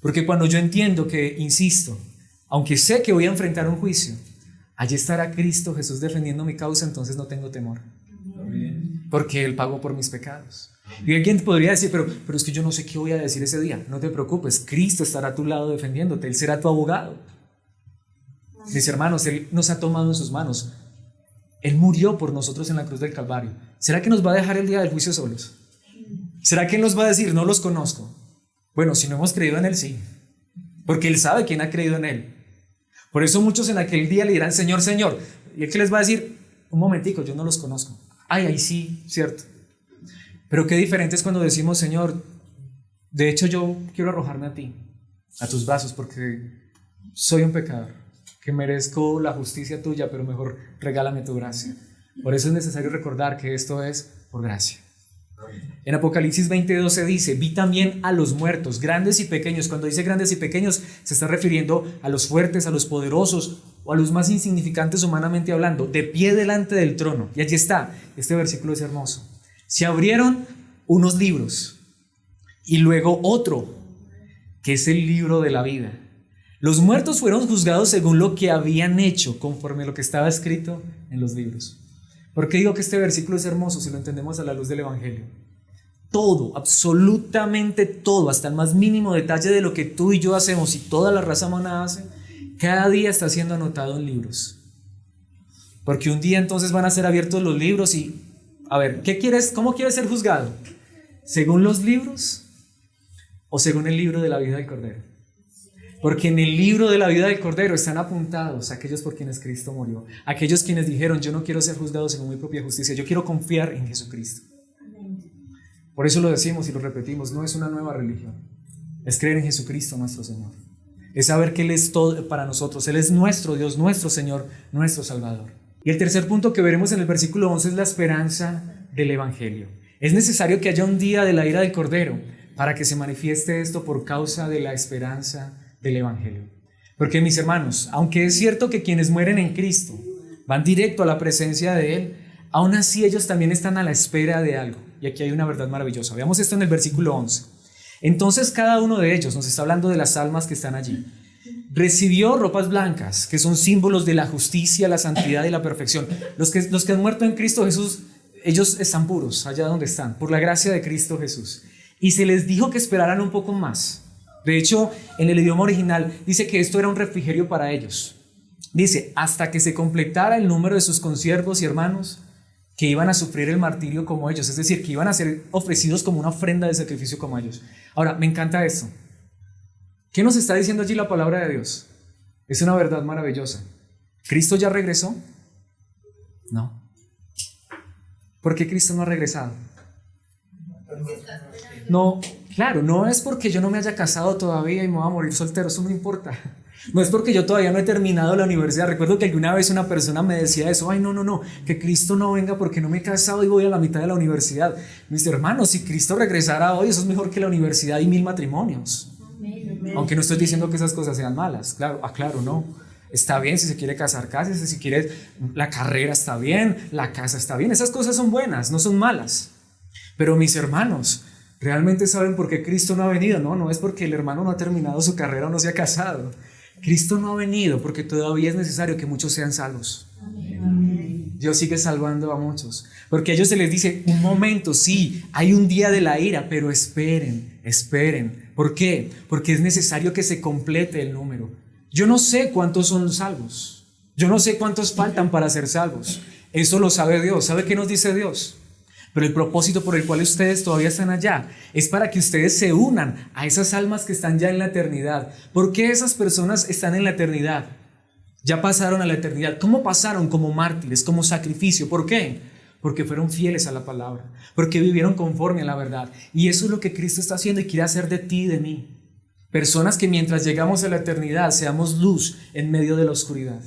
Porque cuando yo entiendo que, insisto, aunque sé que voy a enfrentar un juicio, allí estará Cristo Jesús defendiendo mi causa, entonces no tengo temor. Porque Él pagó por mis pecados. Y alguien podría decir, pero es que yo no sé qué voy a decir ese día. No te preocupes, Cristo estará a tu lado defendiéndote, Él será tu abogado. Mis hermanos, Él nos ha tomado en sus manos. Él murió por nosotros en la cruz del Calvario. ¿Será que nos va a dejar el día del juicio solos? ¿Será que Él nos va a decir, no los conozco? Bueno, si no hemos creído en Él, sí. Porque Él sabe quién ha creído en Él. Por eso muchos en aquel día le dirán, Señor, Señor. Y Él que les va a decir, un momentico, yo no los conozco. Ay, ahí sí, cierto. Pero qué diferente es cuando decimos, Señor, de hecho yo quiero arrojarme a ti, a tus brazos, porque soy un pecador, que merezco la justicia tuya, pero mejor regálame tu gracia. Por eso es necesario recordar que esto es por gracia. En Apocalipsis 20:12 dice, vi también a los muertos, grandes y pequeños. Cuando dice grandes y pequeños, se está refiriendo a los fuertes, a los poderosos o a los más insignificantes humanamente hablando, de pie delante del trono. Y allí está, este versículo es hermoso. Se abrieron unos libros y luego otro, que es el libro de la vida. Los muertos fueron juzgados según lo que habían hecho, conforme a lo que estaba escrito en los libros. ¿Por qué digo que este versículo es hermoso si lo entendemos a la luz del Evangelio? Todo, absolutamente todo, hasta el más mínimo detalle de lo que tú y yo hacemos y toda la raza humana hace, cada día está siendo anotado en libros. Porque un día entonces van a ser abiertos los libros y, a ver, ¿cómo quieres ser juzgado? ¿Según los libros o según el libro de la vida del Cordero? Porque en el libro de la vida del Cordero están apuntados aquellos por quienes Cristo murió, aquellos quienes dijeron, yo no quiero ser juzgado según mi propia justicia, yo quiero confiar en Jesucristo. Por eso lo decimos y lo repetimos, no es una nueva religión, es creer en Jesucristo nuestro Señor, es saber que Él es todo para nosotros, Él es nuestro Dios, nuestro Señor, nuestro Salvador. Y el tercer punto que veremos en el versículo 11 es la esperanza del Evangelio. Es necesario que haya un día de la ira del Cordero para que se manifieste esto por causa de la esperanza del Evangelio. Porque mis hermanos, aunque es cierto que quienes mueren en Cristo van directo a la presencia de Él, aún así ellos también están a la espera de algo. Y aquí hay una verdad maravillosa. Veamos esto en el versículo 11. Entonces cada uno de ellos, nos está hablando de las almas que están allí, recibió ropas blancas, que son símbolos de la justicia, la santidad y la perfección. Los que han muerto en Cristo Jesús, ellos están puros allá donde están, por la gracia de Cristo Jesús. Y se les dijo que esperaran un poco más. De hecho, en el idioma original dice que esto era un refrigerio para ellos. Dice, hasta que se completara el número de sus consiervos y hermanos que iban a sufrir el martirio como ellos, es decir, que iban a ser ofrecidos como una ofrenda de sacrificio como ellos. Ahora, me encanta esto. ¿Qué nos está diciendo allí la palabra de Dios? Es una verdad maravillosa. ¿Cristo ya regresó? No. ¿Por qué Cristo no ha regresado? No, claro, no es porque yo no me haya casado todavía y me voy a morir soltero, eso no importa. No es porque yo todavía no he terminado la universidad. Recuerdo que alguna vez una persona me decía eso, ay no, que Cristo no venga porque no me he casado y voy a la mitad de la universidad. Mis hermanos, si Cristo regresara hoy, eso es mejor que la universidad y 1000 matrimonios. Aunque no estoy diciendo que esas cosas sean malas, claro, no. Está bien si se quiere casar, cásese, si quiere la carrera está bien, la casa está bien, esas cosas son buenas, no son malas. Pero mis hermanos, ¿realmente saben por qué Cristo no ha venido? No es porque el hermano no ha terminado su carrera o no se ha casado. Cristo no ha venido porque todavía es necesario que muchos sean salvos. Dios sigue salvando a muchos. Porque a ellos se les dice, un momento, sí, hay un día de la ira, pero esperen. ¿Por qué? Porque es necesario que se complete el número. Yo no sé cuántos son salvos. Yo no sé cuántos faltan para ser salvos. Eso lo sabe Dios. ¿Sabe qué nos dice Dios? Pero el propósito por el cual ustedes todavía están allá es para que ustedes se unan a esas almas que están ya en la eternidad. ¿Por qué esas personas están en la eternidad? Ya pasaron a la eternidad. ¿Cómo pasaron? Como mártires, como sacrificio. ¿Por qué? Porque fueron fieles a la palabra, porque vivieron conforme a la verdad. Y eso es lo que Cristo está haciendo y quiere hacer de ti y de mí. Personas que mientras llegamos a la eternidad seamos luz en medio de la oscuridad.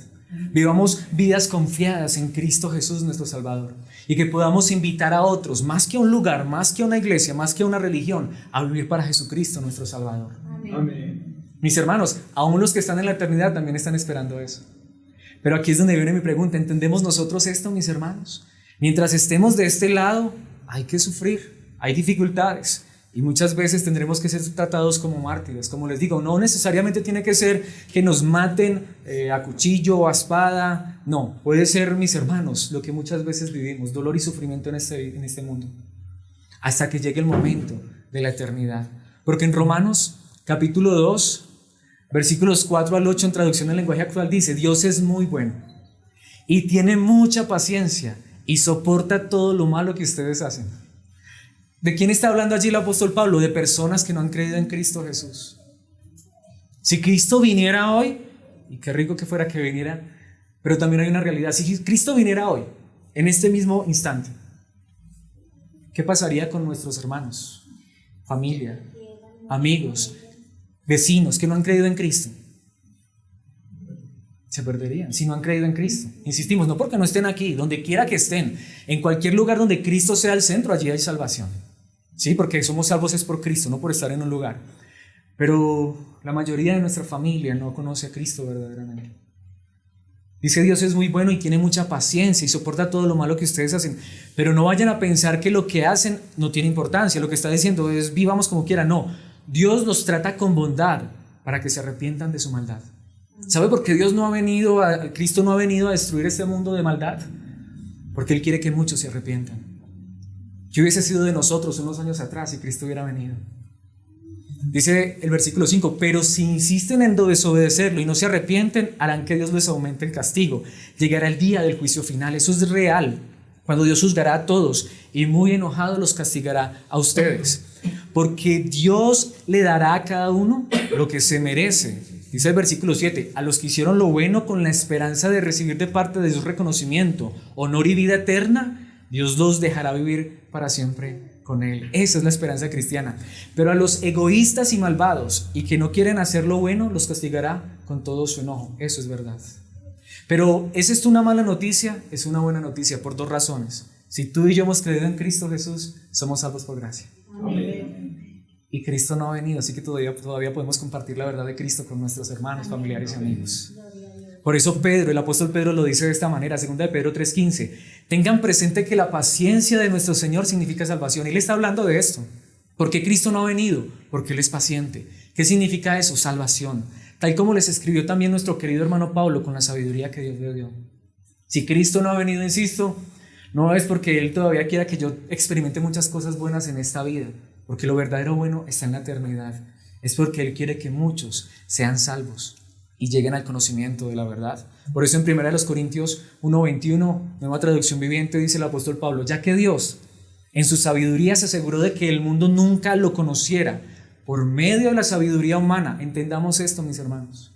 Vivamos vidas confiadas en Cristo Jesús nuestro Salvador y que podamos invitar a otros, más que a un lugar, más que a una iglesia, más que a una religión, a vivir para Jesucristo nuestro Salvador. Amén. Mis hermanos, aún los que están en la eternidad también están esperando eso. Pero aquí es donde viene mi pregunta. ¿Entendemos nosotros esto, mis hermanos? Mientras estemos de este lado, hay que sufrir, hay dificultades. Y muchas veces tendremos que ser tratados como mártires. Como les digo, no necesariamente tiene que ser que nos maten a cuchillo o a espada. No, puede ser, mis hermanos, lo que muchas veces vivimos, dolor y sufrimiento en este mundo. Hasta que llegue el momento de la eternidad. Porque en Romanos capítulo 2, versículos 4 al 8 en traducción al lenguaje actual dice: Dios es muy bueno y tiene mucha paciencia y soporta todo lo malo que ustedes hacen. ¿De quién está hablando allí el apóstol Pablo? De personas que no han creído en Cristo Jesús. Si Cristo viniera hoy, y qué rico que fuera que viniera, pero también hay una realidad. Si Cristo viniera hoy, en este mismo instante, ¿qué pasaría con nuestros hermanos, familia, amigos, vecinos que no han creído en Cristo? Se perderían si no han creído en Cristo. Insistimos, no porque no estén aquí, donde quiera que estén, en cualquier lugar donde Cristo sea el centro, allí hay salvación. Sí, porque somos salvos es por Cristo, no por estar en un lugar. Pero la mayoría de nuestra familia no conoce a Cristo verdaderamente. Dice: Dios es muy bueno y tiene mucha paciencia y soporta todo lo malo que ustedes hacen. Pero no vayan a pensar que lo que hacen no tiene importancia. Lo que está diciendo es: vivamos como quiera. No, Dios los trata con bondad para que se arrepientan de su maldad. ¿Sabe por qué Cristo no ha venido a destruir este mundo de maldad? Porque Él quiere que muchos se arrepientan. ¿Qué hubiese sido de nosotros unos años atrás si Cristo hubiera venido? Dice el versículo 5: pero si insisten en desobedecerlo y no se arrepienten, harán que Dios les aumente el castigo. Llegará el día del juicio final. Eso es real, cuando Dios juzgará a todos y muy enojado los castigará a ustedes. Porque Dios le dará a cada uno lo que se merece. Dice el versículo 7: a los que hicieron lo bueno con la esperanza de recibir de parte de Dios reconocimiento, honor y vida eterna, Dios los dejará vivir para siempre con Él. Esa es la esperanza cristiana. Pero a los egoístas y malvados y que no quieren hacer lo bueno, los castigará con todo su enojo. Eso es verdad. Pero ¿es esto una mala noticia? Es una buena noticia por dos razones. Si tú y yo hemos creído en Cristo Jesús, somos salvos por gracia. Amén. Y Cristo no ha venido, así que todavía podemos compartir la verdad de Cristo con nuestros hermanos, familiares y amigos. Por eso el apóstol Pedro lo dice de esta manera, 2 de Pedro 3:15: tengan presente que la paciencia de nuestro Señor significa salvación. Y Él está hablando de esto. Porque Cristo no ha venido, porque Él es paciente. ¿Qué significa eso? Salvación. Tal como les escribió también nuestro querido hermano Pablo con la sabiduría que Dios le dio. Si Cristo no ha venido, insisto, no es porque Él todavía quiera que yo experimente muchas cosas buenas en esta vida, porque lo verdadero bueno está en la eternidad. Es porque Él quiere que muchos sean salvos y lleguen al conocimiento de la verdad. Por eso en 1 Corintios 1:21, nueva traducción viviente, dice el apóstol Pablo: ya que Dios en su sabiduría se aseguró de que el mundo nunca lo conociera por medio de la sabiduría humana. Entendamos esto, mis hermanos.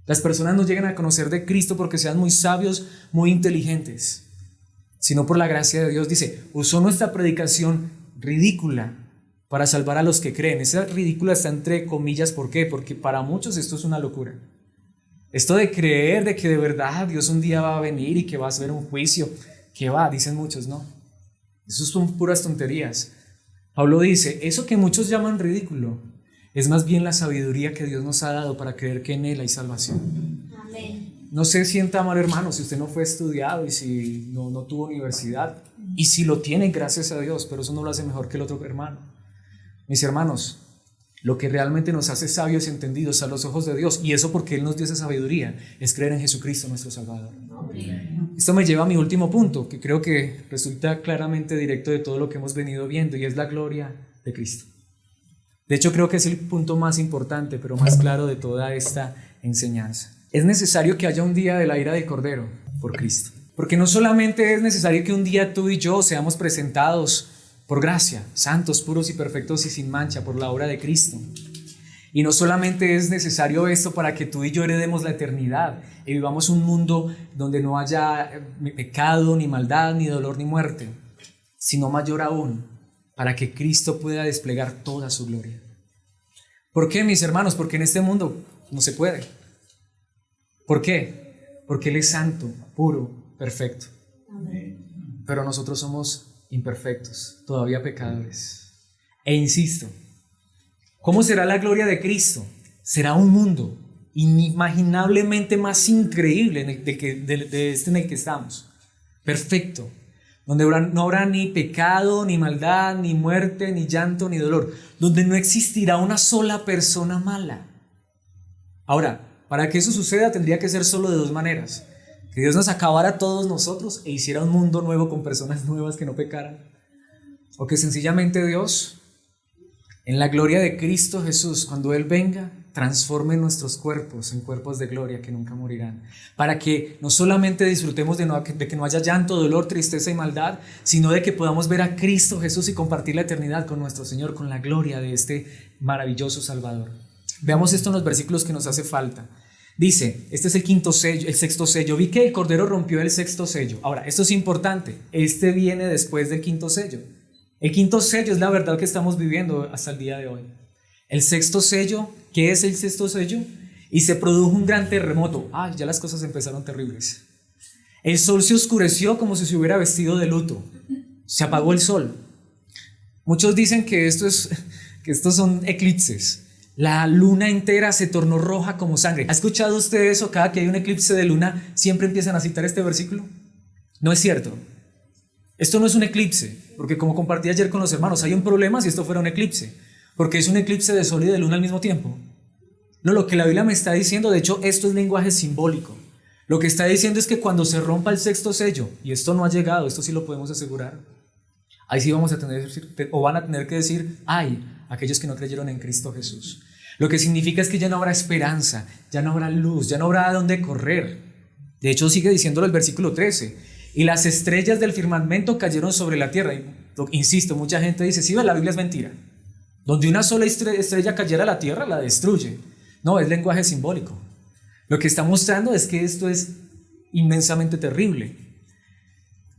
Las personas no llegan a conocer de Cristo porque sean muy sabios, muy inteligentes, sino por la gracia de Dios. Dice: usó nuestra predicación ridícula para salvar a los que creen. Esa ridícula está entre comillas. ¿Por qué? Porque para muchos esto es una locura. Esto de creer de que de verdad Dios un día va a venir y que va a hacer un juicio, que va, dicen muchos, no. Eso son puras tonterías. Pablo dice: eso que muchos llaman ridículo es más bien la sabiduría que Dios nos ha dado para creer que en Él hay salvación. Amén. No se sienta mal, hermano, si usted no fue estudiado y si no tuvo universidad, y si lo tiene, gracias a Dios, pero eso no lo hace mejor que el otro hermano. Mis hermanos, lo que realmente nos hace sabios y entendidos a los ojos de Dios, y eso porque Él nos dio esa sabiduría, es creer en Jesucristo nuestro Salvador. Amén. Esto me lleva a mi último punto, que creo que resulta claramente directo de todo lo que hemos venido viendo, y es la gloria de Cristo. De hecho, creo que es el punto más importante, pero más claro de toda esta enseñanza. Es necesario que haya un día de la ira del Cordero por Cristo. Porque no solamente es necesario que un día tú y yo seamos presentados por gracia, santos, puros y perfectos y sin mancha por la obra de Cristo. Y no solamente es necesario esto para que tú y yo heredemos la eternidad y vivamos un mundo donde no haya pecado, ni maldad, ni dolor, ni muerte, sino mayor aún, para que Cristo pueda desplegar toda su gloria. ¿Por qué, mis hermanos? Porque en este mundo no se puede. ¿Por qué? Porque Él es santo, puro, perfecto. Amén. Pero nosotros somos imperfectos, todavía pecadores. E insisto, ¿cómo será la gloria de Cristo? será un mundo inimaginablemente más increíble de este en el que estamos. Perfecto. Donde no habrá ni pecado, ni maldad, ni muerte, ni llanto, ni dolor. Donde no existirá una sola persona mala. Ahora, para que eso suceda tendría que ser solo de dos maneras. Que Dios nos acabara a todos nosotros e hiciera un mundo nuevo con personas nuevas que no pecaran. O que sencillamente Dios, en la gloria de Cristo Jesús, cuando Él venga, transforme nuestros cuerpos en cuerpos de gloria que nunca morirán. Para que no solamente disfrutemos de que no haya llanto, dolor, tristeza y maldad, sino de que podamos ver a Cristo Jesús y compartir la eternidad con nuestro Señor, con la gloria de este maravilloso Salvador. Veamos esto en los versículos que nos hace falta. Dice, este es el sexto sello. Vi que el Cordero rompió el sexto sello. Ahora, esto es importante. Este viene después del quinto sello. El quinto sello es la verdad que estamos viviendo hasta el día de hoy. El sexto sello, ¿qué es el sexto sello? Y se produjo un gran terremoto. Ya las cosas empezaron terribles. El sol se oscureció como si se hubiera vestido de luto. Se apagó el sol. Muchos dicen que estos son eclipses. La luna entera se tornó roja como sangre. ¿Ha escuchado usted eso? Cada que hay un eclipse de luna, siempre empiezan a citar este versículo. No es cierto. Esto no es un eclipse, porque como compartí ayer con los hermanos, hay un problema si esto fuera un eclipse, porque es un eclipse de sol y de luna al mismo tiempo. No, lo que la Biblia me está diciendo, de hecho, esto es lenguaje simbólico. Lo que está diciendo es que cuando se rompa el sexto sello, y esto no ha llegado, esto sí lo podemos asegurar, ahí sí vamos a tener, o van a tener que decir, aquellos que no creyeron en Cristo Jesús. Lo que significa es que ya no habrá esperanza, ya no habrá luz, ya no habrá a dónde correr. De hecho, sigue diciéndolo el versículo 13. Y las estrellas del firmamento cayeron sobre la tierra. Y, insisto, mucha gente dice, sí, la Biblia es mentira. Donde una sola estrella cayera a la tierra, la destruye. No, es lenguaje simbólico. Lo que está mostrando es que esto es inmensamente terrible.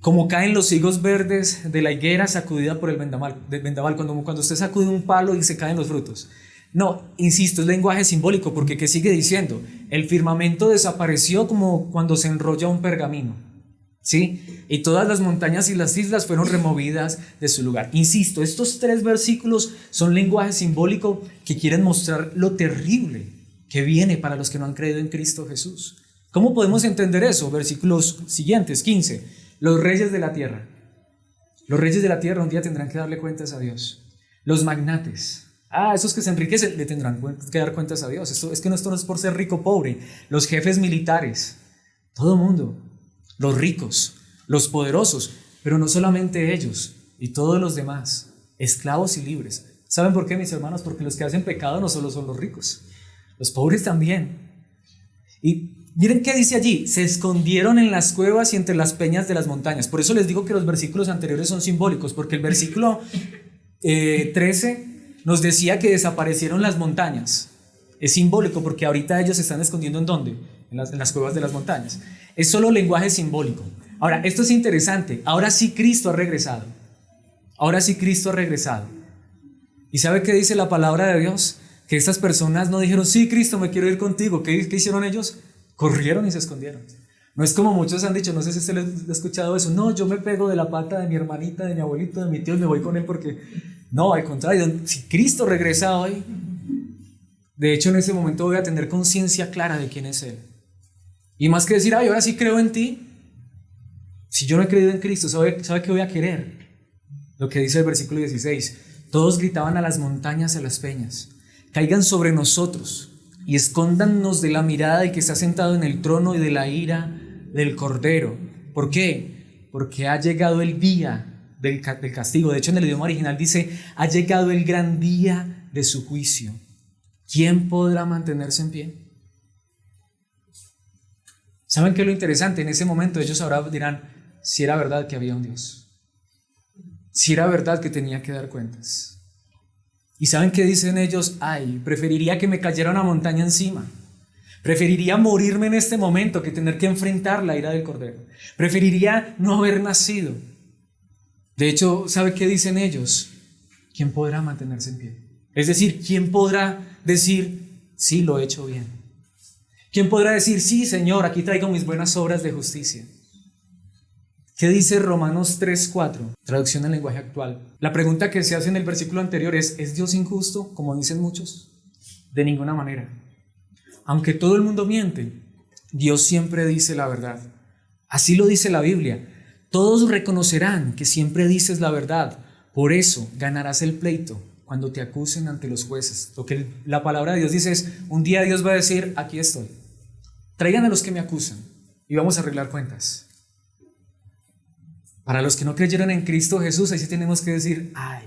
Como caen los higos verdes de la higuera sacudida por el vendaval, cuando usted sacude un palo y se caen los frutos. No, insisto, es lenguaje simbólico, porque ¿qué sigue diciendo? El firmamento desapareció como cuando se enrolla un pergamino, ¿sí? Y todas las montañas y las islas fueron removidas de su lugar. Insisto, estos 3 versículos son lenguaje simbólico que quieren mostrar lo terrible que viene para los que no han creído en Cristo Jesús. ¿Cómo podemos entender eso? Versículos siguientes, 15. Los reyes de la tierra. Los reyes de la tierra un día tendrán que darle cuentas a Dios. Los magnates. Esos que se enriquecen le tendrán que dar cuentas a Dios. Esto no es por ser rico o pobre. Los jefes militares. Todo el mundo. Los ricos. Los poderosos. Pero no solamente ellos. Y todos los demás. Esclavos y libres. ¿Saben por qué, mis hermanos? Porque los que hacen pecado no solo son los ricos. Los pobres también. Y miren qué dice allí, se escondieron en las cuevas y entre las peñas de las montañas. Por eso les digo que los versículos anteriores son simbólicos, porque el versículo 13 nos decía que desaparecieron las montañas. Es simbólico porque ahorita ellos se están escondiendo ¿en dónde? En las cuevas de las montañas. Es solo lenguaje simbólico. Ahora, esto es interesante. Ahora sí Cristo ha regresado. Ahora sí Cristo ha regresado. ¿Y sabe qué dice la palabra de Dios? Que estas personas no dijeron, sí, Cristo, me quiero ir contigo. ¿Qué hicieron ellos? Corrieron y se escondieron. No es como muchos han dicho, no sé si usted ha escuchado eso, no, yo me pego de la pata de mi hermanita, de mi abuelito, de mi tío y me voy con él porque... No, al contrario, si Cristo regresa hoy, de hecho en ese momento voy a tener conciencia clara de quién es Él. Y más que decir, ahora sí creo en ti, si yo no he creído en Cristo, ¿sabe qué voy a querer? Lo que dice el versículo 16, todos gritaban a las montañas y a las peñas, caigan sobre nosotros y escóndannos de la mirada del que está sentado en el trono y de la ira del Cordero. ¿Por qué? Porque ha llegado el día del castigo. De hecho, en el idioma original dice, ha llegado el gran día de su juicio. ¿Quién podrá mantenerse en pie? ¿Saben qué es lo interesante? En ese momento ellos ahora dirán, si era verdad que había un Dios, si era verdad que tenía que dar cuentas. ¿Y saben qué dicen ellos? Preferiría que me cayera una montaña encima. Preferiría morirme en este momento que tener que enfrentar la ira del Cordero. Preferiría no haber nacido. De hecho, ¿sabe qué dicen ellos? ¿Quién podrá mantenerse en pie? Es decir, ¿quién podrá decir, sí, lo he hecho bien? ¿Quién podrá decir, sí, Señor, aquí traigo mis buenas obras de justicia? ¿Qué dice Romanos 3:4? Traducción en lenguaje actual. La pregunta que se hace en el versículo anterior ¿es Dios injusto, como dicen muchos? De ninguna manera. Aunque todo el mundo miente, Dios siempre dice la verdad. Así lo dice la Biblia. Todos reconocerán que siempre dices la verdad. Por eso ganarás el pleito cuando te acusen ante los jueces. Lo que la palabra de Dios dice es, un día Dios va a decir, aquí estoy. Traigan a los que me acusan y vamos a arreglar cuentas. Para los que no creyeron en Cristo Jesús, ahí sí tenemos que decir, ay.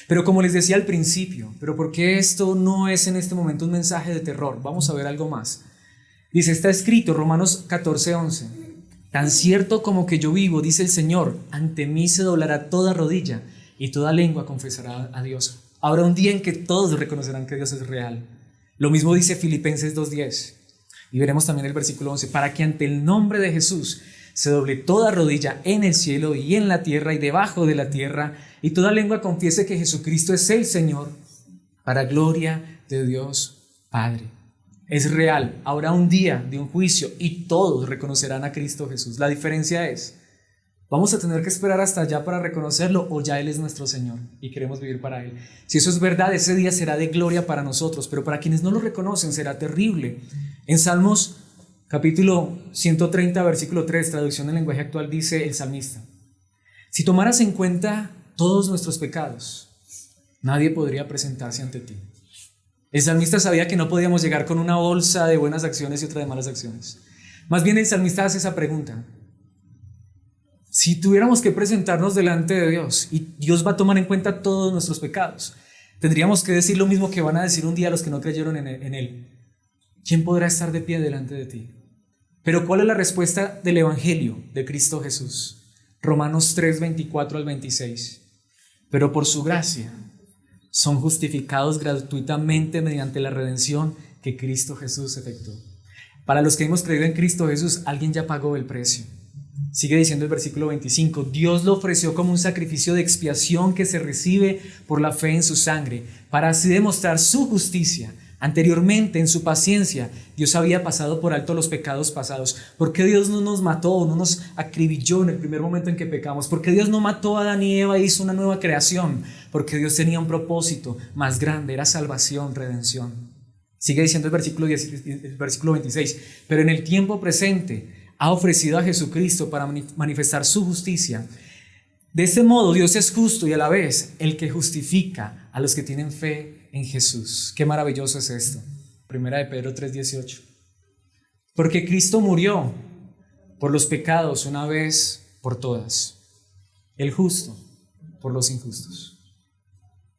Pero como les decía al principio, ¿pero por qué esto no es en este momento un mensaje de terror? Vamos a ver algo más. Dice, está escrito, Romanos 14:11. Tan cierto como que yo vivo, dice el Señor, ante mí se doblará toda rodilla y toda lengua confesará a Dios. Habrá un día en que todos reconocerán que Dios es real. Lo mismo dice Filipenses 2:10. Y veremos también el versículo 11. Para que ante el nombre de Jesús se doble toda rodilla en el cielo y en la tierra y debajo de la tierra, y toda lengua confiese que Jesucristo es el Señor, para gloria de Dios Padre. Es real, habrá un día de un juicio y todos reconocerán a Cristo Jesús. La diferencia es, ¿vamos a tener que esperar hasta allá para reconocerlo o ya Él es nuestro Señor y queremos vivir para Él? Si eso es verdad, ese día será de gloria para nosotros, pero para quienes no lo reconocen será terrible. En Salmos capítulo 130, versículo 3, traducción en lenguaje actual, dice el salmista, si tomaras en cuenta todos nuestros pecados, nadie podría presentarse ante ti. El salmista sabía que no podíamos llegar con una bolsa de buenas acciones y otra de malas acciones. Más bien el salmista hace esa pregunta. Si tuviéramos que presentarnos delante de Dios y Dios va a tomar en cuenta todos nuestros pecados, tendríamos que decir lo mismo que van a decir un día los que no creyeron en Él. ¿Quién podrá estar de pie delante de ti? Pero ¿cuál es la respuesta del Evangelio de Cristo Jesús? Romanos 3, 24 al 26. Pero por su gracia son justificados gratuitamente mediante la redención que Cristo Jesús efectuó. Para los que hemos creído en Cristo Jesús, alguien ya pagó el precio. Sigue diciendo el versículo 25, Dios lo ofreció como un sacrificio de expiación que se recibe por la fe en su sangre, para así demostrar su justicia. Anteriormente, en su paciencia, Dios había pasado por alto los pecados pasados. ¿Por qué Dios no nos mató, no nos acribilló en el primer momento en que pecamos? ¿Por qué Dios no mató a Adán y Eva e hizo una nueva creación? Porque Dios tenía un propósito más grande, era salvación, redención. Sigue diciendo el versículo 26, pero en el tiempo presente ha ofrecido a Jesucristo para manifestar su justicia. De este modo, Dios es justo y a la vez el que justifica a los que tienen fe en Jesús. Qué maravilloso es esto. Primera de Pedro 3:18. Porque Cristo murió por los pecados una vez por todas, el justo por los injustos,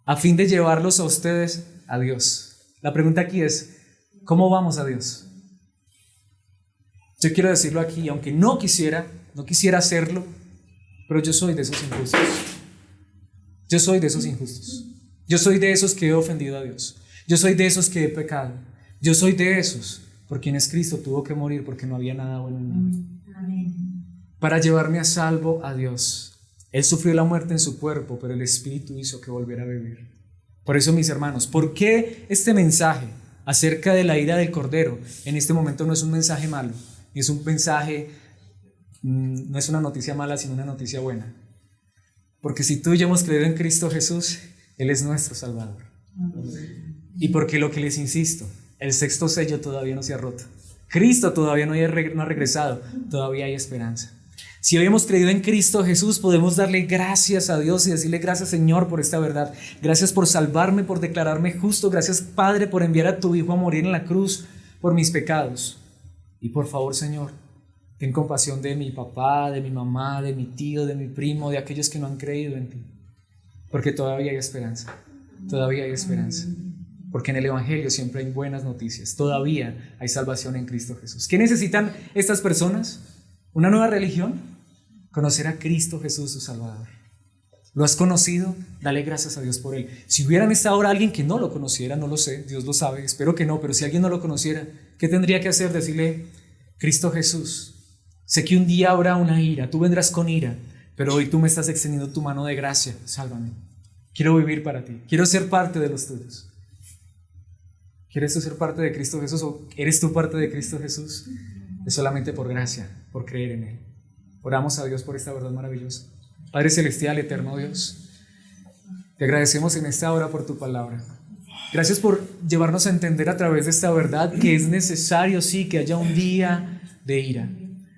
a fin de llevarlos a ustedes a Dios. La pregunta aquí es, ¿cómo vamos a Dios? Yo quiero decirlo aquí, aunque no quisiera hacerlo, pero yo soy de esos injustos. Yo soy de esos injustos. Yo soy de esos que he ofendido a Dios. Yo soy de esos que he pecado. Yo soy de esos por quienes Cristo tuvo que morir porque no había nada bueno en mí. Amén. Para llevarme a salvo a Dios. Él sufrió la muerte en su cuerpo, pero el Espíritu hizo que volviera a vivir. Por eso, mis hermanos, ¿por qué este mensaje acerca de la ira del Cordero en este momento no es un mensaje malo? Y es un mensaje, no es una noticia mala, sino una noticia buena. Porque si tú y yo hemos creído en Cristo Jesús, Él es nuestro Salvador. Y porque lo que les insisto, el sexto sello todavía no se ha roto. Cristo todavía no ha regresado, todavía hay esperanza. Si hoy hemos creído en Cristo Jesús, podemos darle gracias a Dios y decirle gracias, Señor, por esta verdad. Gracias por salvarme, por declararme justo. Gracias, Padre, por enviar a tu Hijo a morir en la cruz por mis pecados. Y por favor, Señor, ten compasión de mi papá, de mi mamá, de mi tío, de mi primo, de aquellos que no han creído en ti. Porque todavía hay esperanza, todavía hay esperanza. Porque en el Evangelio siempre hay buenas noticias, todavía hay salvación en Cristo Jesús. ¿Qué necesitan estas personas? ¿Una nueva religión? Conocer a Cristo Jesús, su Salvador. ¿Lo has conocido? Dale gracias a Dios por Él. Si hubiera en esta hora alguien que no lo conociera, no lo sé, Dios lo sabe, espero que no, pero si alguien no lo conociera, ¿qué tendría que hacer? Decirle, Cristo Jesús, sé que un día habrá una ira, tú vendrás con ira, pero hoy tú me estás extendiendo tu mano de gracia, sálvame. Quiero vivir para ti, quiero ser parte de los tuyos. ¿Quieres tú ser parte de Cristo Jesús o eres tú parte de Cristo Jesús? Es solamente por gracia, por creer en Él. Oramos a Dios por esta verdad maravillosa. Padre celestial, eterno Dios, te agradecemos en esta hora por tu palabra. Gracias por llevarnos a entender a través de esta verdad que es necesario, sí, que haya un día de ira.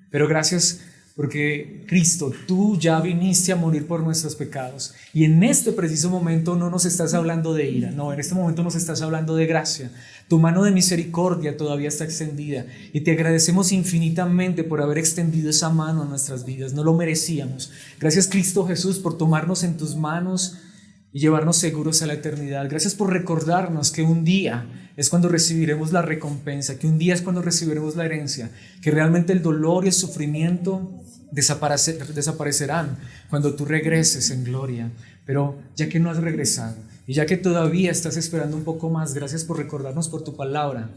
Pero gracias porque Cristo, tú ya viniste a morir por nuestros pecados. Y en este preciso momento no nos estás hablando de ira, no, en este momento nos estás hablando de gracia. Tu mano de misericordia todavía está extendida y te agradecemos infinitamente por haber extendido esa mano a nuestras vidas. No lo merecíamos. Gracias, Cristo Jesús, por tomarnos en tus manos y llevarnos seguros a la eternidad. Gracias por recordarnos que un día es cuando recibiremos la recompensa, que un día es cuando recibiremos la herencia, que realmente el dolor y el sufrimiento desaparecerán cuando tú regreses en gloria. Pero ya que no has regresado y ya que todavía estás esperando un poco más, gracias por recordarnos por tu palabra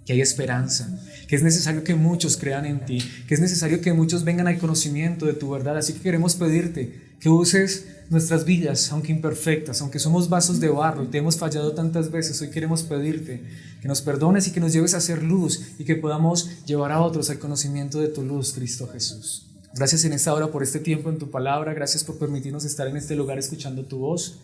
que hay esperanza, que es necesario que muchos crean en ti, que es necesario que muchos vengan al conocimiento de tu verdad. Así que queremos pedirte que uses nuestras vidas, aunque imperfectas, aunque somos vasos de barro y te hemos fallado tantas veces. Hoy queremos pedirte que nos perdones y que nos lleves a hacer luz y que podamos llevar a otros al conocimiento de tu luz, Cristo Jesús. Gracias en esta hora por este tiempo en tu palabra. Gracias por permitirnos estar en este lugar escuchando tu voz.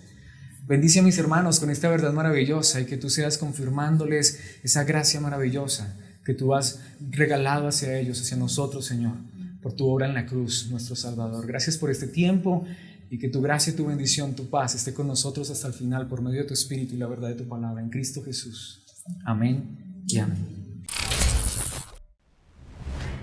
Bendice a mis hermanos con esta verdad maravillosa y que tú seas confirmándoles esa gracia maravillosa que tú has regalado hacia ellos, hacia nosotros, Señor, por tu obra en la cruz, nuestro Salvador. Gracias por este tiempo y que tu gracia, tu bendición, tu paz esté con nosotros hasta el final por medio de tu Espíritu y la verdad de tu palabra en Cristo Jesús. Amén y amén.